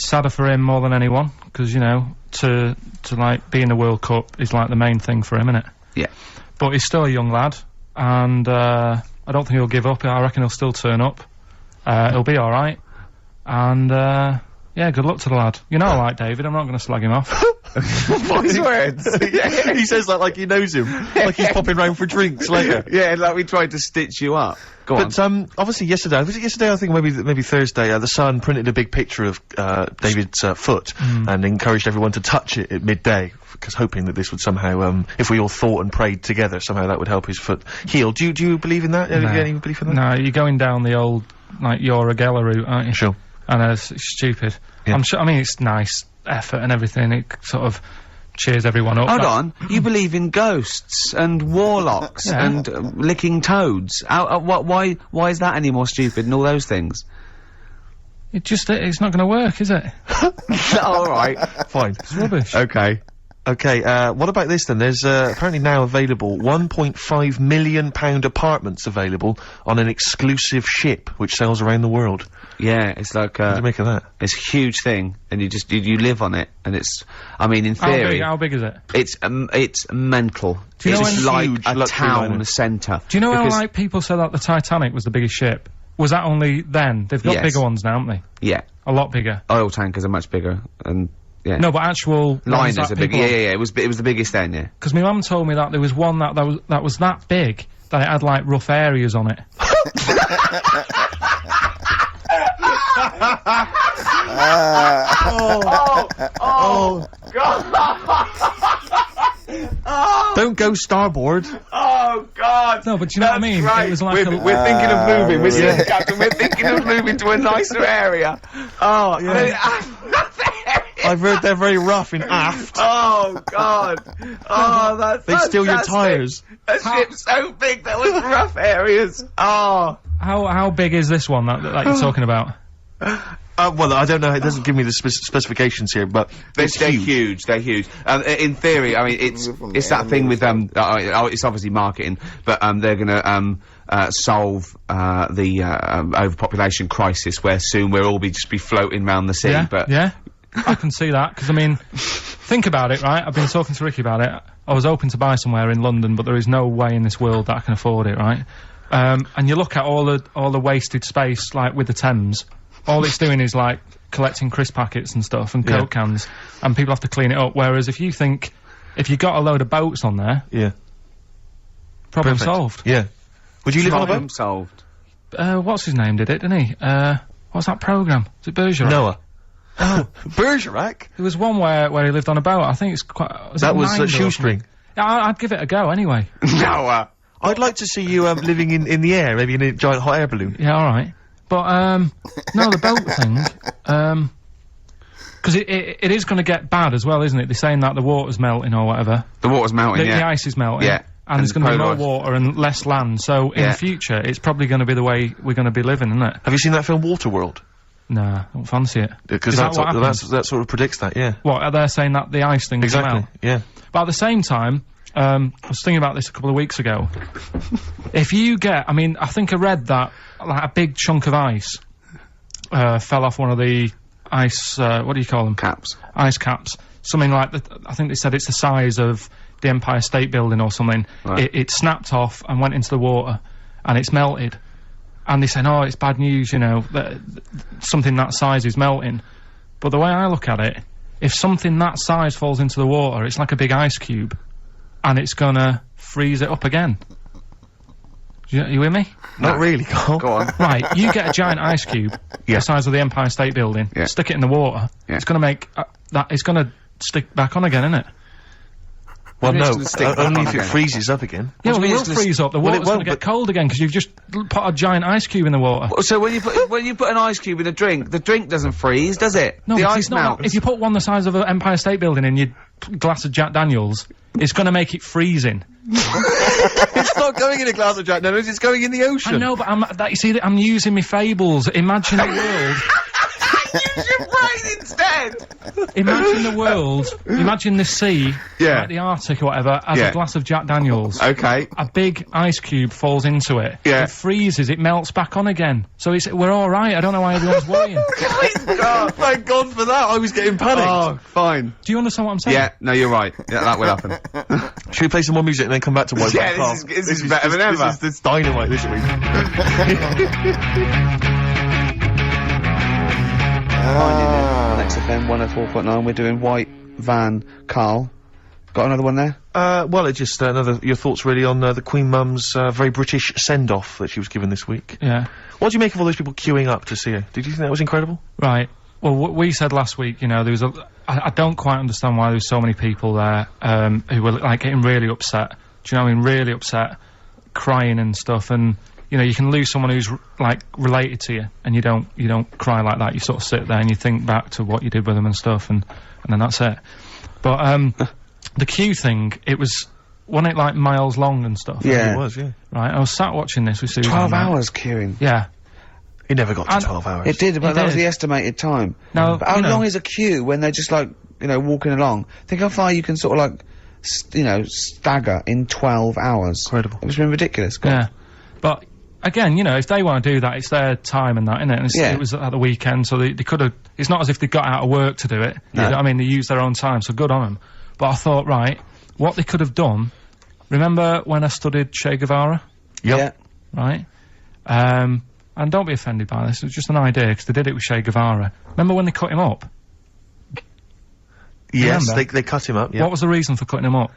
sadder for him more than anyone, because, you know, to like, be in the World Cup is, like, the main thing for him, innit? Yeah. But he's still a young lad, and, I don't think he'll give up. I reckon he'll still turn up. He'll be alright. And, yeah, good luck to the lad. You know I like David, I'm not gonna slag him off. Voice words. He says that like he knows him, like he's popping round for drinks later. Yeah, like we tried to stitch you up. Go on. But obviously yesterday, was it yesterday? I think maybe Thursday. The Sun printed a big picture of David's foot and encouraged everyone to touch it at midday, because hoping that this would somehow, if we all thought and prayed together, somehow that would help his foot heal. Do you believe in that? No. Do you have any belief in that? No, you're going down the old like Uragella route, aren't you? Sure. And it's stupid. Yeah. I'm sure. I mean, it's nice effort and everything. It sort of cheers everyone up. Hold on, you believe in ghosts and warlocks and licking toads. Why is that any more stupid than all those things? It's not going to work, is it? Alright. Fine. It's rubbish. Okay. Okay, what about this then? There's apparently now available £1.5 million apartments available on an exclusive ship which sails around the world. Yeah, it's like What do you make of that? it's a huge thing, and you live on it, and it's, I mean, in theory, How big is it? it's mental. Do you know It's when- like Huge a luxury town liner. centre. Do you know how Because- like people say that the Titanic was the biggest ship? Was that only then? They've got Yes. bigger ones now, haven't they? Yeah, A lot bigger. oil tankers are much bigger, and yeah. No, but actual Liners are big. Yeah. It was the biggest then. Yeah. Because my mum told me that there was one that was that big that it had like rough areas on it. Don't go starboard. Oh God! No, but do you know what I mean? Right. It was like we're thinking of moving. We're saying, Captain, we're thinking of moving to a nicer area. Oh, I've heard they're very rough in aft. Oh God! Oh, that's They steal your fantastic. tyres. A ship so big there was rough areas. Oh. how big is this one that you're talking about? Well, I don't know. It doesn't give me the specifications here, but They're huge. They're huge. In theory, I mean, it's that thing with it's obviously marketing, but they're gonna solve the overpopulation crisis, where soon we'll all just be floating around the sea. Yeah, But yeah, I can see that, because I mean, think about it, right? I've been talking to Ricky about it. I was hoping to buy somewhere in London, but there is no way in this world that I can afford it, right? And you look at all the wasted space, like with the Thames. All it's doing is like collecting crisp packets and stuff and Coke cans, and people have to clean it up. Whereas if you got a load of boats on there, problem Perfect. solved. Yeah. Would you live on a boat? problem solved. What's his name did it, didn't he? What's that programme? Is it Bergerac? Noah. Oh, Bergerac? There was one where he lived on a boat. I think it's quite. That was Nine or Shoestring. something? Yeah, I'd give it a go anyway. Noah. I'd like to see you living in the air, maybe in a giant hot air balloon. Yeah, all right. But no, the boat thing. Because it is going to get bad as well, isn't it? They're saying that the water's melting or whatever. The water's melting. The ice is melting. Yeah. And there's going to be more polar ice. water and less land. So in Yeah. the future, it's probably going to be the way we're going to be living, isn't it? Have you seen that film Waterworld? Nah, I don't fancy it. Because Is that what happens? that sort of predicts that, yeah. What, are they saying that the ice thing will Exactly, melt? yeah. But at the same time, I was thinking about this a couple of weeks ago. If you get, I mean, I think I read that, like, a big chunk of ice fell off one of the ice, what do you call them? Caps. Ice caps. Something like, I think they said it's the size of the Empire State Building or something. Right. It snapped off and went into the water, and it's melted. And they say, oh, it's bad news, you know, that something that size is melting. But the way I look at it, if something that size falls into the water, it's like a big ice cube, and it's gonna freeze it up again. You with me? Not really, Carl. Go on. Right, you get a giant ice cube, the size of the Empire State Building, Yeah. stick it in the water, Yeah. it's gonna make, it's gonna stick back on again, isn't it? Well, It's no, gonna stick back only on if it again. freezes up again. Yeah, well, do you it mean will it's gonna freeze up, the well, it water's gonna won't, get but- cold again, because you've just put a giant ice cube in the water. So when you put an ice cube in a drink, the drink doesn't freeze, does it? No, the because ice it's not. melts. If you put one the size of an Empire State Building in your glass of Jack Daniels, it's gonna make it freezing. It's not going in a glass of Jack Daniels, it's going in the ocean. I know, but you see, that I'm using my fables. Imagine a world. Use your brain instead. Imagine the world. Imagine the sea, Yeah. like the Arctic or whatever, as Yeah. a glass of Jack Daniels. Okay. A big ice cube falls into it. Yeah. It freezes. It melts back on again. So we're all right. I don't know why everyone's worrying. God. Thank God for that, I was getting panicked. Oh, fine. Do you understand what I'm saying? Yeah. No, you're right. Yeah, that will happen. Should we play some more music and then come back to White Yeah, Carl? this is better than ever. This is dynamite this week. On XFM 104.9, we're doing White Van, Carl. Got another one there? Well, it's just your thoughts really on the Queen Mum's very British send-off that she was given this week. Yeah. What do you make of all those people queuing up to see her? Did you think that was incredible? Right. Well, we said last week, you know, there was I don't quite understand why there was so many people there, who were, like, getting really upset. Do you know what I mean? Really upset, crying and stuff, and, you know, you can lose someone who's, like, related to you, and you don't cry like that. You sort of sit there and you think back to what you did with them and stuff, and then that's it. But, the queue thing, wasn't it, like, miles long and stuff? Yeah. It was, yeah. Right, I was sat watching this with Susan. 12 right? hours queuing. Yeah. It never got to And 12 hours. It did, but It that was did. the estimated time. No, But how you know- long is a queue when they're just, like, you know, walking along? Think how far you can sort of, like, you know, stagger in 12 hours. Incredible. It was been ridiculous. God. Yeah. But, again, you know, if they want to do that, it's their time and that, innit? And Yeah. it was at the weekend, so they could have... It's not as if they got out of work to do it. No. You know what I mean? They used their own time, so good on them. But I thought, right, what they could have done... Remember when I studied Che Guevara? Yep. Yeah. Right? And don't be offended by this, it was just an idea, because they did it with Che Guevara. Remember when they cut him up? Yes, Remember? they cut him up, yeah. What was the reason for cutting him up?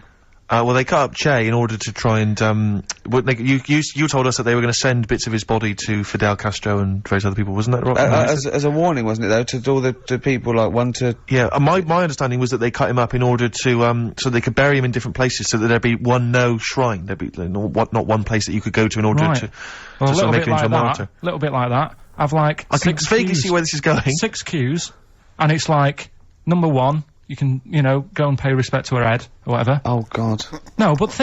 Well, they cut up Che in order to try and, you told us that they were gonna send bits of his body to Fidel Castro and various other people, wasn't that right? As a warning, wasn't it, though, to all the people, like, one to... Yeah, my understanding was that they cut him up in order to, so they could bury him in different places, so that there'd be no shrine. There'd be not one place that you could go to in order Right. to Well, a sort little of make bit him into like a that. martyr. A little bit like that. I've, like, I can 6 vaguely queues. see where this is going. 6 queues, and it's like, number 1, you can, you know, go and pay respect to her head, or whatever. Oh, God. No, but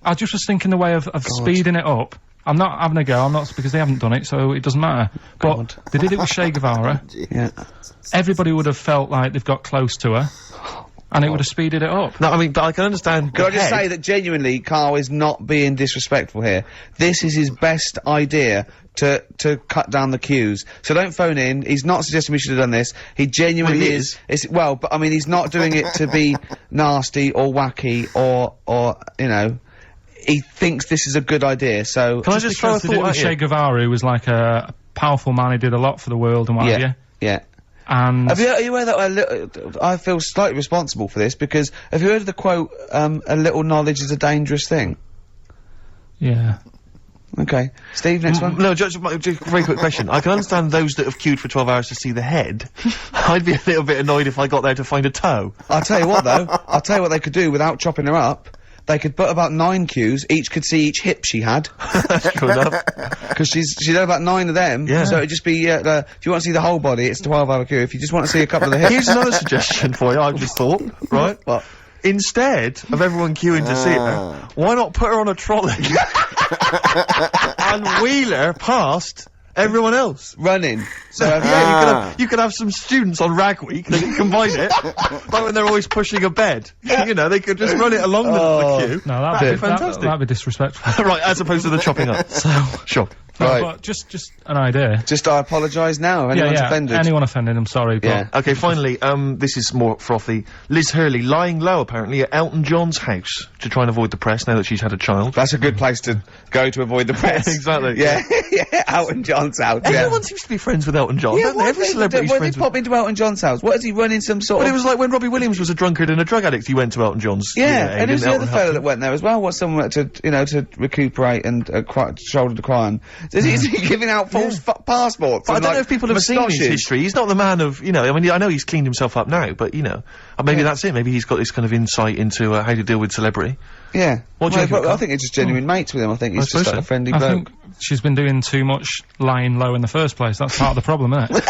I just was thinking the way of speeding it up. I'm not having a go, I'm not, because they haven't done it, so it doesn't matter. God. But they did it with Che Guevara. Yeah. Everybody would have felt like they've got close to her, and it would have speeded it up. No, I mean, but I can understand. Can I just say that genuinely, Carl is not being disrespectful here. This is his best idea to cut down the queues. So don't phone in. He's not suggesting we should have done this. He genuinely Well, he is. Well, but I mean, he's not doing it to be nasty or wacky or you know. He thinks this is a good idea. So Can I just throw a Because they did it thought with at Che you? Guevara, who was like a powerful man, he did a lot for the world and what have yeah, you. yeah. And Are you aware that I feel slightly responsible for this because have you heard of the quote? A little knowledge is a dangerous thing. yeah. Okay, Steve, next one. No, just a very quick question. I can understand those that have queued for 12 hours to see the head. I'd be a little bit annoyed if I got there to find a toe. I'll tell you what though, I'll tell you what they could do without chopping her up. They could put about 9 queues, each could see each hip she had. True enough. Because she'd have about 9 of them. Yeah. So it'd just be, if you want to see the whole body, it's a 12-hour queue. If you just want to see a couple of the hips. Here's another suggestion for you, I've just thought, right? What? Instead of everyone queuing to see her, why not put her on a trolley and wheel her past everyone else? Running. So, Yeah, you could have some students on Rag Week, they could combine it, like when they're always pushing a bed. You know, they could just run it along the queue. No, That'd be fantastic. That'd be disrespectful. Right, as opposed to the chopping up. So, sure. No, Right. but just an idea. just I apologise now if anyone's offended. Anyone offended, I'm sorry, but Yeah. Okay, finally, this is more frothy. Liz Hurley lying low, apparently, at Elton John's house to try and avoid the press now that she's had a child. That's a good place to go to avoid the press. Exactly. Yeah, yeah, Elton John's house, yeah. Everyone seems to be friends with Elton John, don't they? what Every they- celebrity's when friends they with... pop into Elton John's house, what is he running some sort But of... it was like when Robbie Williams was a drunkard and a drug addict, he went to Elton John's. Yeah, aid, and who's the Elton other helped fella him. that went there as well? What's someone to, you know, to recuperate and shoulder to cry on? Is he giving out false passports? But I and, don't know like, if people have seen his moustaches? history. He's not the man of, you know, I mean, I know he's cleaned himself up now, but, you know, maybe that's it. Maybe he's got this kind of insight into how to deal with celebrity. Yeah. What do you Well, think, but I Carl? think it's just genuine mates with him. I think he's I just suppose like so. a friendly I bloke. think she's been doing too much lying low in the first place. That's part of the problem, isn't it?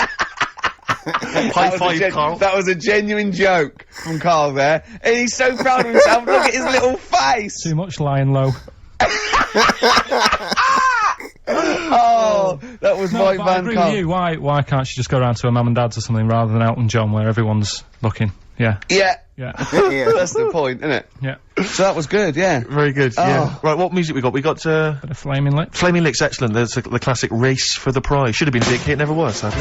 High five, Carl. That was a genuine joke from Carl there. And he's so proud of himself. Look at his little face. Too much lying low. Oh, that was No, Mike but I Van agree Carl. with you. Why can't she just go around to her mum and dad's or something rather than Elton John where everyone's looking? Yeah. Yeah. Yeah. That's the point, isn't it? Yeah. So that was good, yeah. Very good, yeah. Oh. Right, what music we got? We got, Bit of flaming lips. Flaming Lips, excellent. There's the classic Race for the Prize. Should have been a big hit, never was, sadly.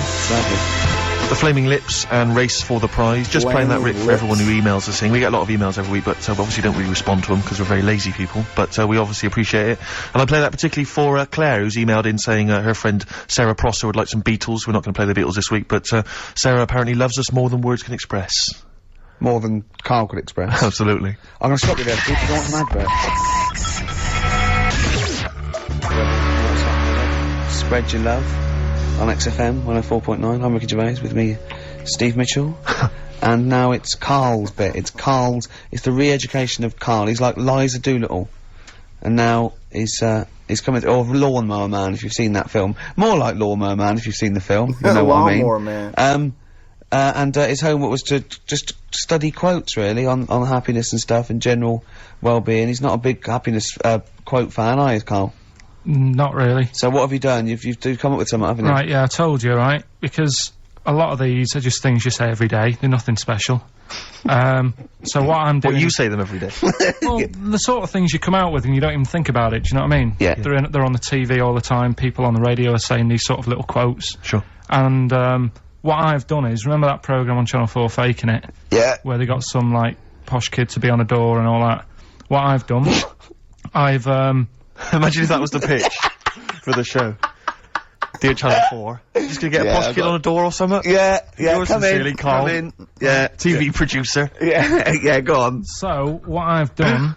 The Flaming Lips and Race for the Prize. Just playing that Rick for everyone who emails us in. We get a lot of emails every week, but we obviously don't really respond to them because we're very lazy people. But we obviously appreciate it. And I play that particularly for Claire, who's emailed in saying her friend Sarah Prosser would like some Beatles. We're not going to play the Beatles this week, but Sarah apparently loves us more than words can express. more than Carl could express. Absolutely. I'm gonna stop you there, Steve. You want some adverts? Spread your love on XFM 104.9. I'm Ricky Gervais, with me, Steve Mitchell. And now it's Carl's bit. It's the re-education of Carl. He's like Liza Doolittle. And now he's coming, or Lawnmower Man, if you've seen that film. More like Lawnmower Man, if you've seen the film. You know what I mean. Lawnmower Man. And his homework was to just study quotes, really, on happiness and stuff, and general well-being. He's not a big happiness, quote fan, are you, Carl? Not really. So what have you done? You've come up with something, haven't you? Right, yeah, I told you, right? Because a lot of these are just things you say every day. They're nothing special. So what I'm doing... Well, you say them every day. Well, the sort of things you come out with and you don't even think about it, do you know what I mean? Yeah. They're on the TV all the time, people on the radio are saying these sort of little quotes. Sure. And, what I've done is, remember that programme on Channel 4, Faking It? Yeah. Where they got some, like, posh kid to be on a door and all that. What I've done, I've, Imagine if that was the pitch for the show. Dear Channel 4. Just gonna get a posh kid on a door or something? Yeah, Yours sincerely, Carl. come in. Yeah. TV producer. Yeah, go on. So, what I've done,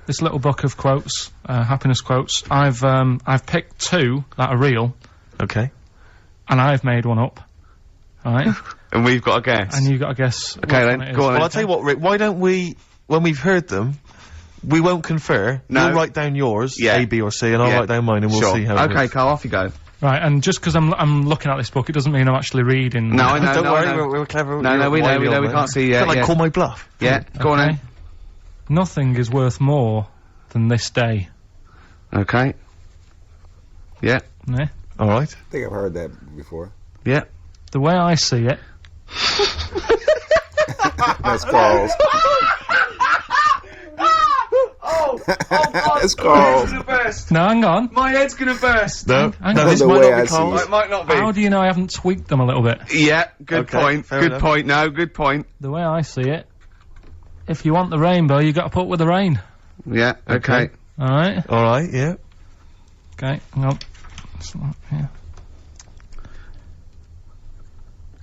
this little book of quotes, happiness quotes, I've picked 2 that are real, Okay. and I've made one up. Right? And we've got a guess. And you've got to guess. Okay, which then, one it is. go on. Well, I'll tell you what, Rick, why don't we, when we've heard them, we won't confer. No. You'll write down yours, Yeah. A, B or C, and I'll Yeah. write down mine and we'll Sure. see how it Okay, works. Carl, off you go. Right, and just because I'm looking at this book, it doesn't mean I'm actually reading. No, I know, Don't no, worry, I know. we're clever. No, no, we know, we can't see, Don't, like, yeah. call my bluff. Yeah, go on Okay. then. Nothing is worth more than this day. Okay. Yeah, Yeah? Alright. I think I've heard that before. yeah. The way I see it, That's Carl's. That's Carl's. no, hang on. My head's gonna burst. No, Hang no, on. this The might way not I be see Carl's. it. It might not be. How do you know I haven't tweaked them a little bit? Yeah, good Okay, point. fair Good enough. point. No, good point. The way I see it, if you want the rainbow, you got to put up with the rain. Yeah, okay. Alright? Alright, yeah. Okay, hang on. It's not here.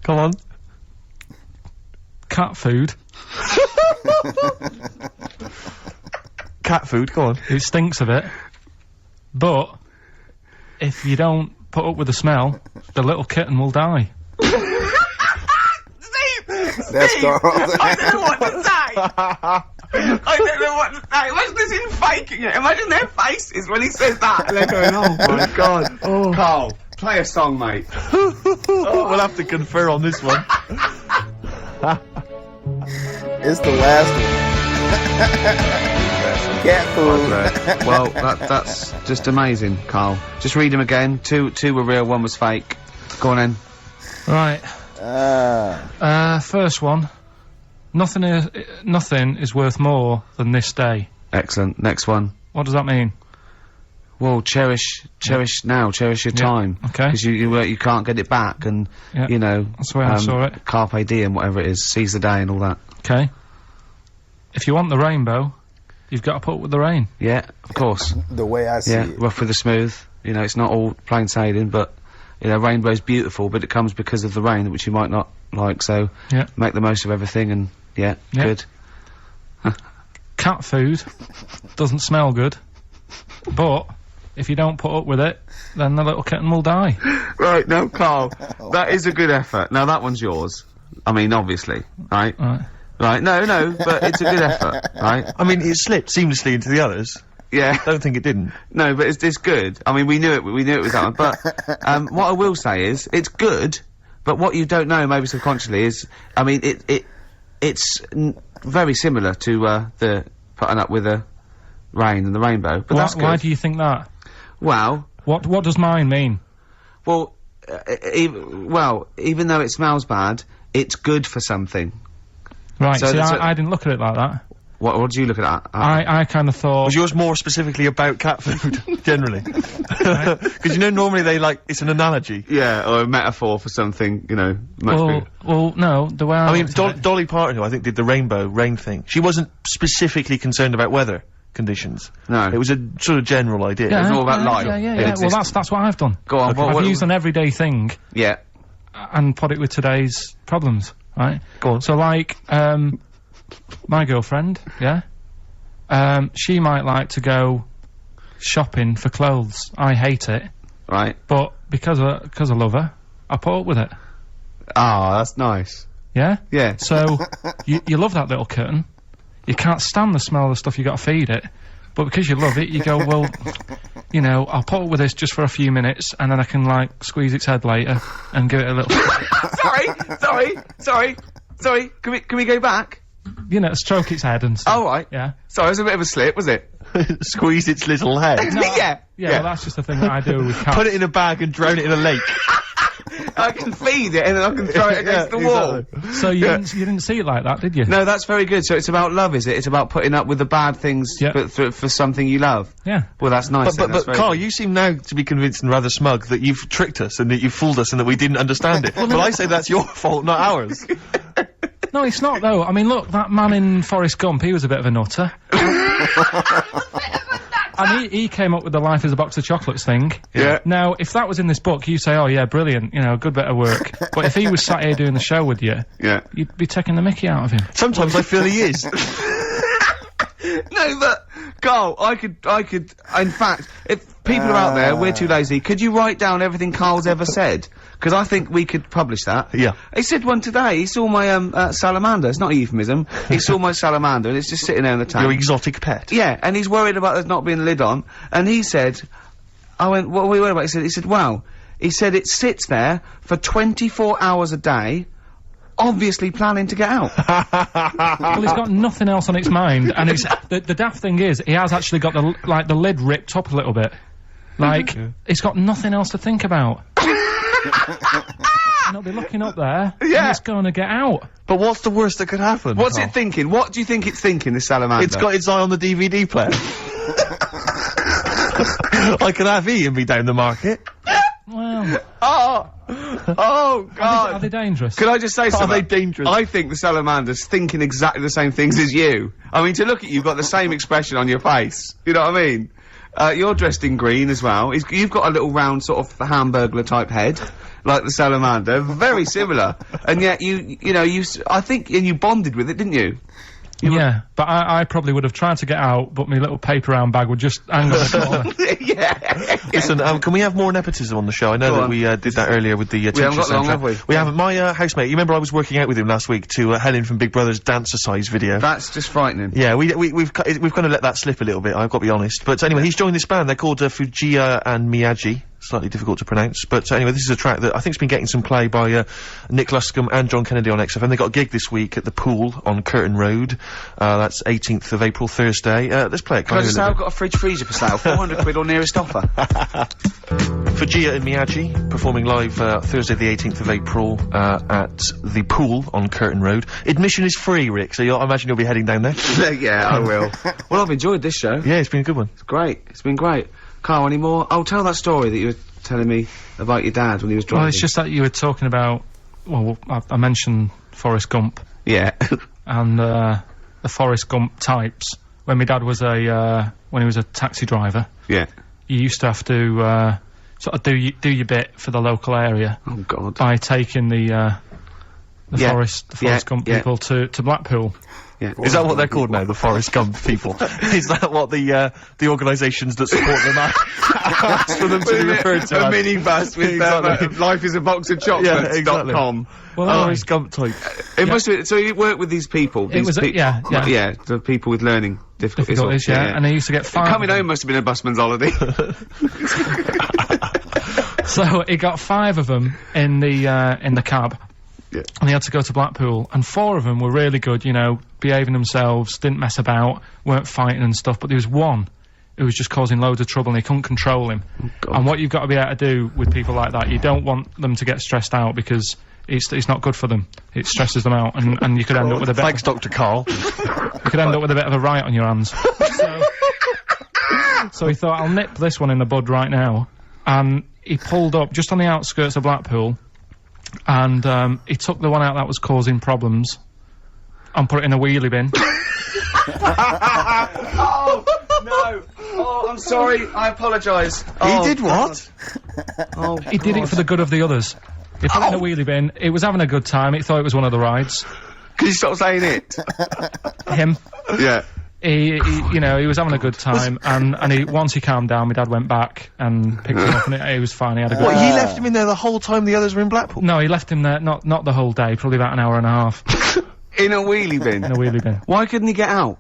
Come on. Cat food, Cat food, go on. it stinks of it, but if you don't put up with the smell, the little kitten will die. That's Carl's. I don't know what to say. I don't know what to say. Imagine this in faking it. Imagine their faces when he says that. And they're going, oh my god. Oh. Carl, play a song, mate. We'll have to confer on this one. It's the last one. Cat food. Well, that's just amazing, Carl. Just read them again. Two were real, one was fake. Go on then. Right. First one. Nothing is worth more than this day. Excellent. Next one. What does that mean? Well, cherish now, cherish your time. Okay. Because you can't get it back, and Yeah. you know. That's the way I saw it. Carpe diem, whatever it is, seize the day and all that. Okay. If you want the rainbow, you've got to put up with the rain. Yeah, of course. The way I see Yeah, it. rough with the smooth. You know, it's not all plain sailing, but you know, rainbow's beautiful, but it comes because of the rain, which you might not like. So Yeah. make the most of everything, and yeah. Good. Cat food doesn't smell good, but if you don't put up with it, then the little kitten will die. Right, no, Carl, that is a good effort. Now that one's yours. I mean, obviously, right? Right. Right, no, but it's a good effort, right? I mean, it slipped seamlessly into the others. Yeah. Don't think it didn't. No, but it's good. I mean, we knew it was that one. But what I will say is, it's good. But what you don't know, maybe subconsciously, is, I mean, it's very similar to the putting up with the rain and the rainbow. But that's good. Why do you think that? Well, What does mine mean? well, even though it smells bad, it's good for something. Right. So See, that's I didn't look at it like that. What do you look at that? I kind of thought. Was yours more specifically about cat food, generally? Because you know, normally it's an analogy. Yeah, or a metaphor for something, you know, much bigger. Well, no. The way I mean, looked at it- Dolly Parton, who I think did the rain thing, she wasn't specifically concerned about weather conditions. No. It was a sort of general idea. It's all about life. Yeah. It's Well, that's what I've done. Go on, I've used an everyday thing Yeah. and put it with today's problems. Right. Go on. So, like, my girlfriend, yeah, she might like to go shopping for clothes. I hate it, Right. but because I love her, I put up with it. Ah, that's nice. Yeah? Yeah. So, you love that little kitten. You can't stand the smell of the stuff you gotta feed it. But because you love it, you go, well, you know, I'll put up with this just for a few minutes, and then I can, like, squeeze its head later and give it a little... Sorry. Can we go back? You know, stroke its head and stuff. Oh, right. Yeah. Sorry, it was a bit of a slip, was it? Squeeze its little head. Yeah. Yeah, well, that's just the thing that I do with cats. Put it in a bag and drown it in a lake. I can feed it and then I can throw it against the wall. Exactly. So you didn't see it like that, did you? No, that's very good. So it's about love, is it? It's about putting up with the bad things for something you love. Yeah. Well, that's nice. But Carl, you seem now to be convinced and rather smug that you've tricked us and that you've fooled us and that we didn't understand it. But I say that's your fault, not ours. No, it's not though. I mean, look, that man in Forrest Gump, he was a bit of a nutter. And he came up with the life as a box of chocolates thing. Yeah. Now, if that was in this book, you say, oh yeah, brilliant, you know, good bit of work. But if he was sat here doing the show with you, Yeah. you'd be taking the mickey out of him. Sometimes I feel he is. No, but Carl, I could. In fact, if people are out there, we're too lazy. Could you write down everything Carl's ever said? Because I think we could publish that. Yeah. He said one today. He saw my salamander. It's not a euphemism. He saw my salamander, and it's just sitting there in the tank. Your exotic pet. Yeah, and he's worried about there not being a lid on. And he said, I went, what are we worried about? He said, well, he said it sits there for 24 hours a day, obviously planning to get out. Well, he's got nothing else on its mind, and it's the daft thing is, he has actually got the lid ripped up a little bit. Like, it's got nothing else to think about. And it'll be looking up there, and it's going to get out. But what's the worst that could happen? What's it thinking? What do you think it's thinking, this salamander? It's got its eye on the DVD player. I could have Ian be down the market. Well, Oh, God. are they dangerous? Can I just say something? Are they dangerous? I think the salamander's thinking exactly the same things as you. I mean, to look at you, you've got the same expression on your face. You know what I mean? You're dressed in green as well. You've got a little round sort of Hamburglar type head, like the salamander. Very similar. And yet I think, and you bonded with it, didn't you? Yeah, but I probably would have tried to get out, but my little paper round bag would just hang on the corner. Yeah. Listen, can we have more nepotism on the show? I know that we did that earlier with the teacher haven't got long, soundtrack. have we? We haven't. My housemate, you remember I was working out with him last week to Helen from Big Brother's dancer-size video. That's just frightening. Yeah, we've kind of let that slip a little bit, I've got to be honest. But anyway, he's joined this band. They're called Fujiya and Miyagi. Slightly difficult to pronounce. But anyway, this is a track that I think's been getting some play by Nick Luscombe and John Kennedy on XFM. They got a gig this week at the Pool on Curtin Road. That's 18th of April, Thursday. Let's play it. Can I just say I've got a fridge freezer for sale, 400 quid or nearest offer. Fujiya and Miyagi performing live Thursday the 18th of April at the Pool on Curtin Road. Admission is free, Rick, so I imagine you'll be heading down there. Yeah, I will. Well, I've enjoyed this show. Yeah, it's been a good one. It's great. It's been great. Carl, any more? Oh, tell that story that you were telling me about your dad when he was driving. Well, it's just that you were talking about, well, I mentioned Forrest Gump. Yeah. And, the Forrest Gump types. When my dad was when he was a taxi driver. Yeah. You used to have to, sort of do your bit for the local area. Oh, God. By taking the Forrest Gump people to Blackpool. Yeah. Is that what they're called now, the Forrest Gump people? Is that what the organisations that support them ask for them to be referred to a as? minibus with Exactly. life is a box of chocolates. exactly. .com. Well, Forrest Gump type. It must have been, so you work with these people. It was, the people with learning difficulties. And they used to get 5 Coming home must have been a busman's holiday. So he got 5 of them in the cab. Yeah. And he had to go to Blackpool, and 4 of them were really good, you know, behaving themselves, didn't mess about, weren't fighting and stuff, but there was one who was just causing loads of trouble and he couldn't control him. Oh, and what you've got to be able to do with people like that, you don't want them to get stressed out because it's not good for them. It stresses them out, and you could end up with a bit Thanks, Dr. Carl. you could end up with a bit of a riot on your hands. So he thought, I'll nip this one in the bud right now, and he pulled up just on the outskirts of Blackpool, and he took the one out that was causing problems and put it in a wheelie bin. Oh, no. Oh, I'm sorry. I apologise. He did what? Oh, He did it for the good of the others. He put it in a wheelie bin. It was having a good time. He thought it was one of the rides. Can you stop saying it? Him. Yeah. He, you know, he was having a good time, and once he calmed down, my dad went back and picked him up, and he was fine. He had a good. What, he left him in there the whole time the others were in Blackpool? No, he left him there, not the whole day, probably about an hour and a half. In a wheelie bin? In a wheelie bin. Why couldn't he get out?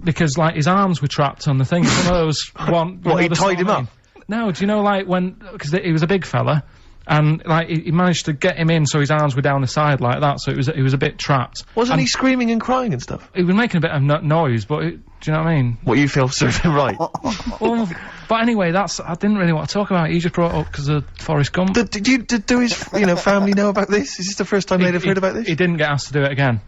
Because, like, his arms were trapped on the thing. It's one of those one. What, he tied him up? No, do you know, like, because he was a big fella, and, like, he managed to get him in so his arms were down the side like that, so he was a bit trapped. Wasn't he screaming and crying and stuff? He was making a bit of noise, but, do you know what I mean? What, you feel served him right? Well, but anyway, I didn't really want to talk about it. He just brought it up because of Forrest Gump. Did his, family know about this? Is this the first time they'd have heard about this? He didn't get asked to do it again.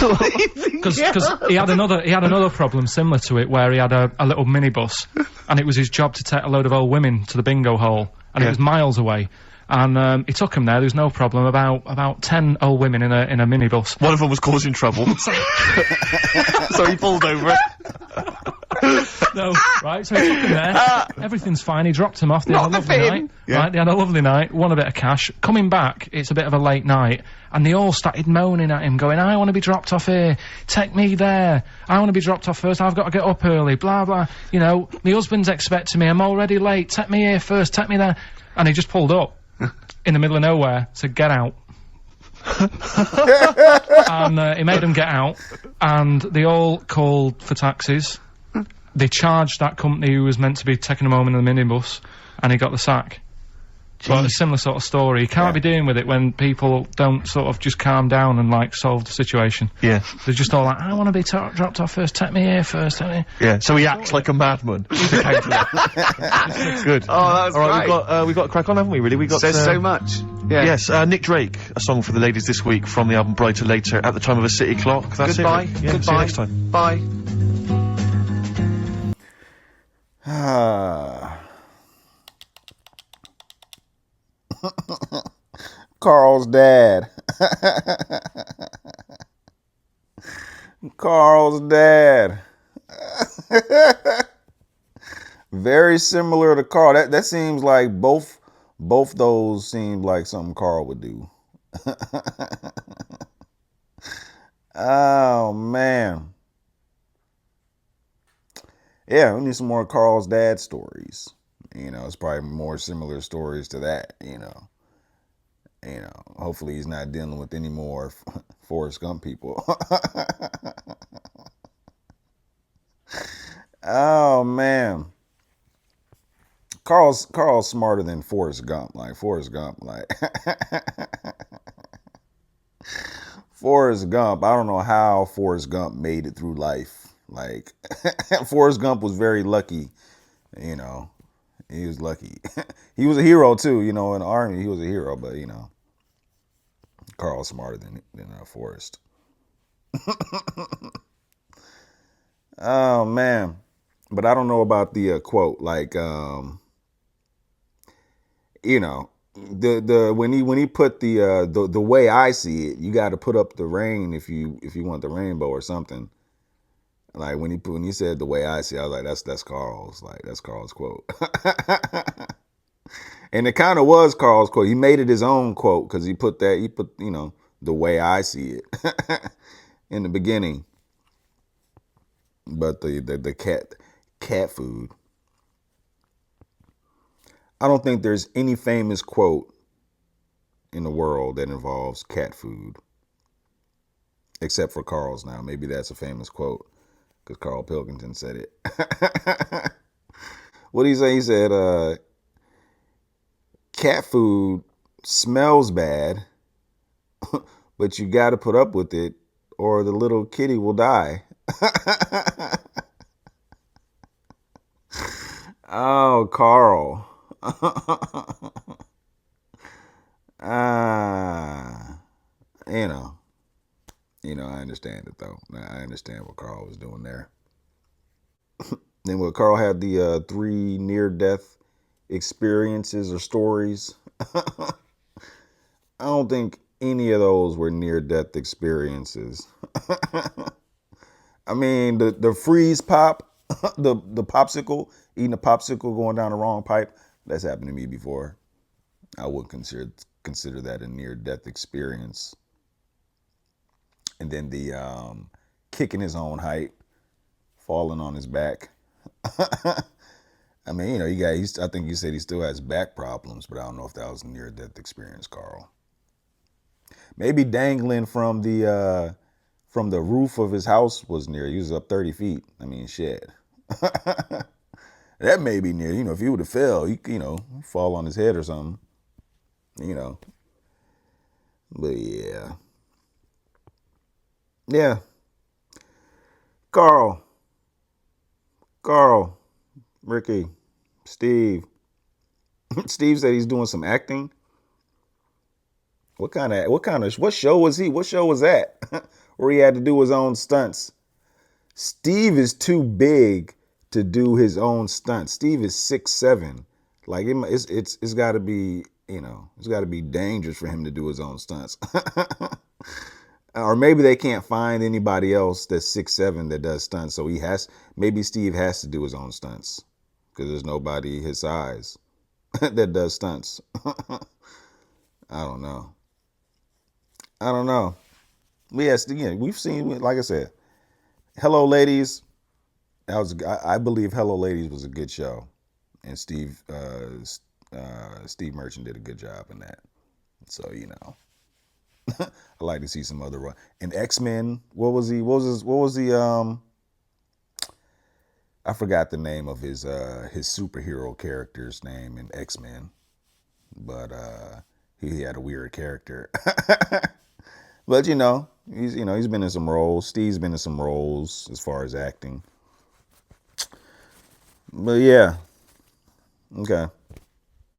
Because he had another problem similar to it, where he had a little minibus, and it was his job to take a load of old women to the bingo hall, and it was miles away. And he took him there. There was no problem. About 10 old women in a minibus. One of them was causing trouble, so he pulled over it. No, right, so he took him there, everything's fine, he dropped him off, they had a lovely night, right, they had a lovely night, won a bit of cash, coming back, it's a bit of a late night, and they all started moaning at him, going, I want to be dropped off here, take me there, I want to be dropped off first, I've got to get up early, blah blah, you know, my husband's expecting me, I'm already late, take me here first, take me there, and he just pulled up, in the middle of nowhere, said, get out. And he made them get out, and they all called for taxis. They charged that company who was meant to be taking him home in the minibus, and he got the sack. But a similar sort of story. You can't be dealing with it when people don't sort of just calm down and, like, solve the situation. Yeah. They're just all like, I want to be dropped off first, take me here first, take me. Yeah, so he acts like a madman. Good. Oh, that was All right, great. we've got to crack on, haven't we, really? We got Says so much. Yeah. Yes, Nick Drake, a song for the ladies this week from the album Brighter Later at the time of a city clock. That's Goodbye. it. Yeah, Goodbye. see you next time. Bye. Carl's dad. Carl's dad. Very similar to Carl. That seems like both those seem like something Carl would do. Oh man. Yeah, we need some more Carl's dad stories. You know, it's probably more similar stories to that, you know. Hopefully he's not dealing with any more Forrest Gump people. Oh man. Carl's smarter than Forrest Gump. Like Forrest Gump, like Forrest Gump, I don't know how Forrest Gump made it through life. Like, Forrest Gump was very lucky, you know. He was lucky. He was a hero, too, you know, in the Army. He was a hero, but, you know, Carl's smarter than Forrest. Oh, man. But I don't know about the quote. Like, you know, when he put the way I see it, you got to put up the rain if you want the rainbow or something. Like when he said the way I see it, I was like, that's Carl's. Like that's Carl's quote. And it kind of was Carl's quote. He made it his own quote because he put you know, the way I see it in the beginning. But the cat food. I don't think there's any famous quote in the world that involves cat food. Except for Carl's now. Maybe that's a famous quote. Because Carl Pilkington said it. What did he say? He said, cat food smells bad, but you got to put up with it or the little kitty will die. Oh, Carl. You know, I understand it though. I understand what Carl was doing there. Then when Carl had the 3 near-death experiences or stories, I don't think any of those were near-death experiences. I mean, the freeze pop, the popsicle, eating a popsicle going down the wrong pipe, that's happened to me before. I wouldn't consider that a near-death experience. And then the kicking his own height, falling on his back. I mean, you know, I think you said he still has back problems, but I don't know if that was a near-death experience, Carl. Maybe dangling from the roof of his house was near. He was up 30 feet. I mean, shit. That may be near. You know, if he would have fell, you know, fall on his head or something. You know. But yeah. Yeah. Carl, Ricky, Steve. Steve said he's doing some acting. What show was he? What show was that? Where he had to do his own stunts. Steve is too big to do his own stunts. Steve is 6'7". Like it's got to be, you know, it's got to be dangerous for him to do his own stunts. Or maybe they can't find anybody else that's 6'7" that does stunts. So maybe Steve has to do his own stunts because there's nobody his size that does stunts. I don't know. Yes, yeah, we've seen, like I said, Hello Ladies. I believe Hello Ladies was a good show, and Steve Merchant did a good job in that. So, you know. I like to see some other and X-Men. What was the I forgot the name of his superhero character's name in X-Men, but he had a weird character. But you know, he's been in some roles. Steve's been in some roles as far as acting. But yeah, okay.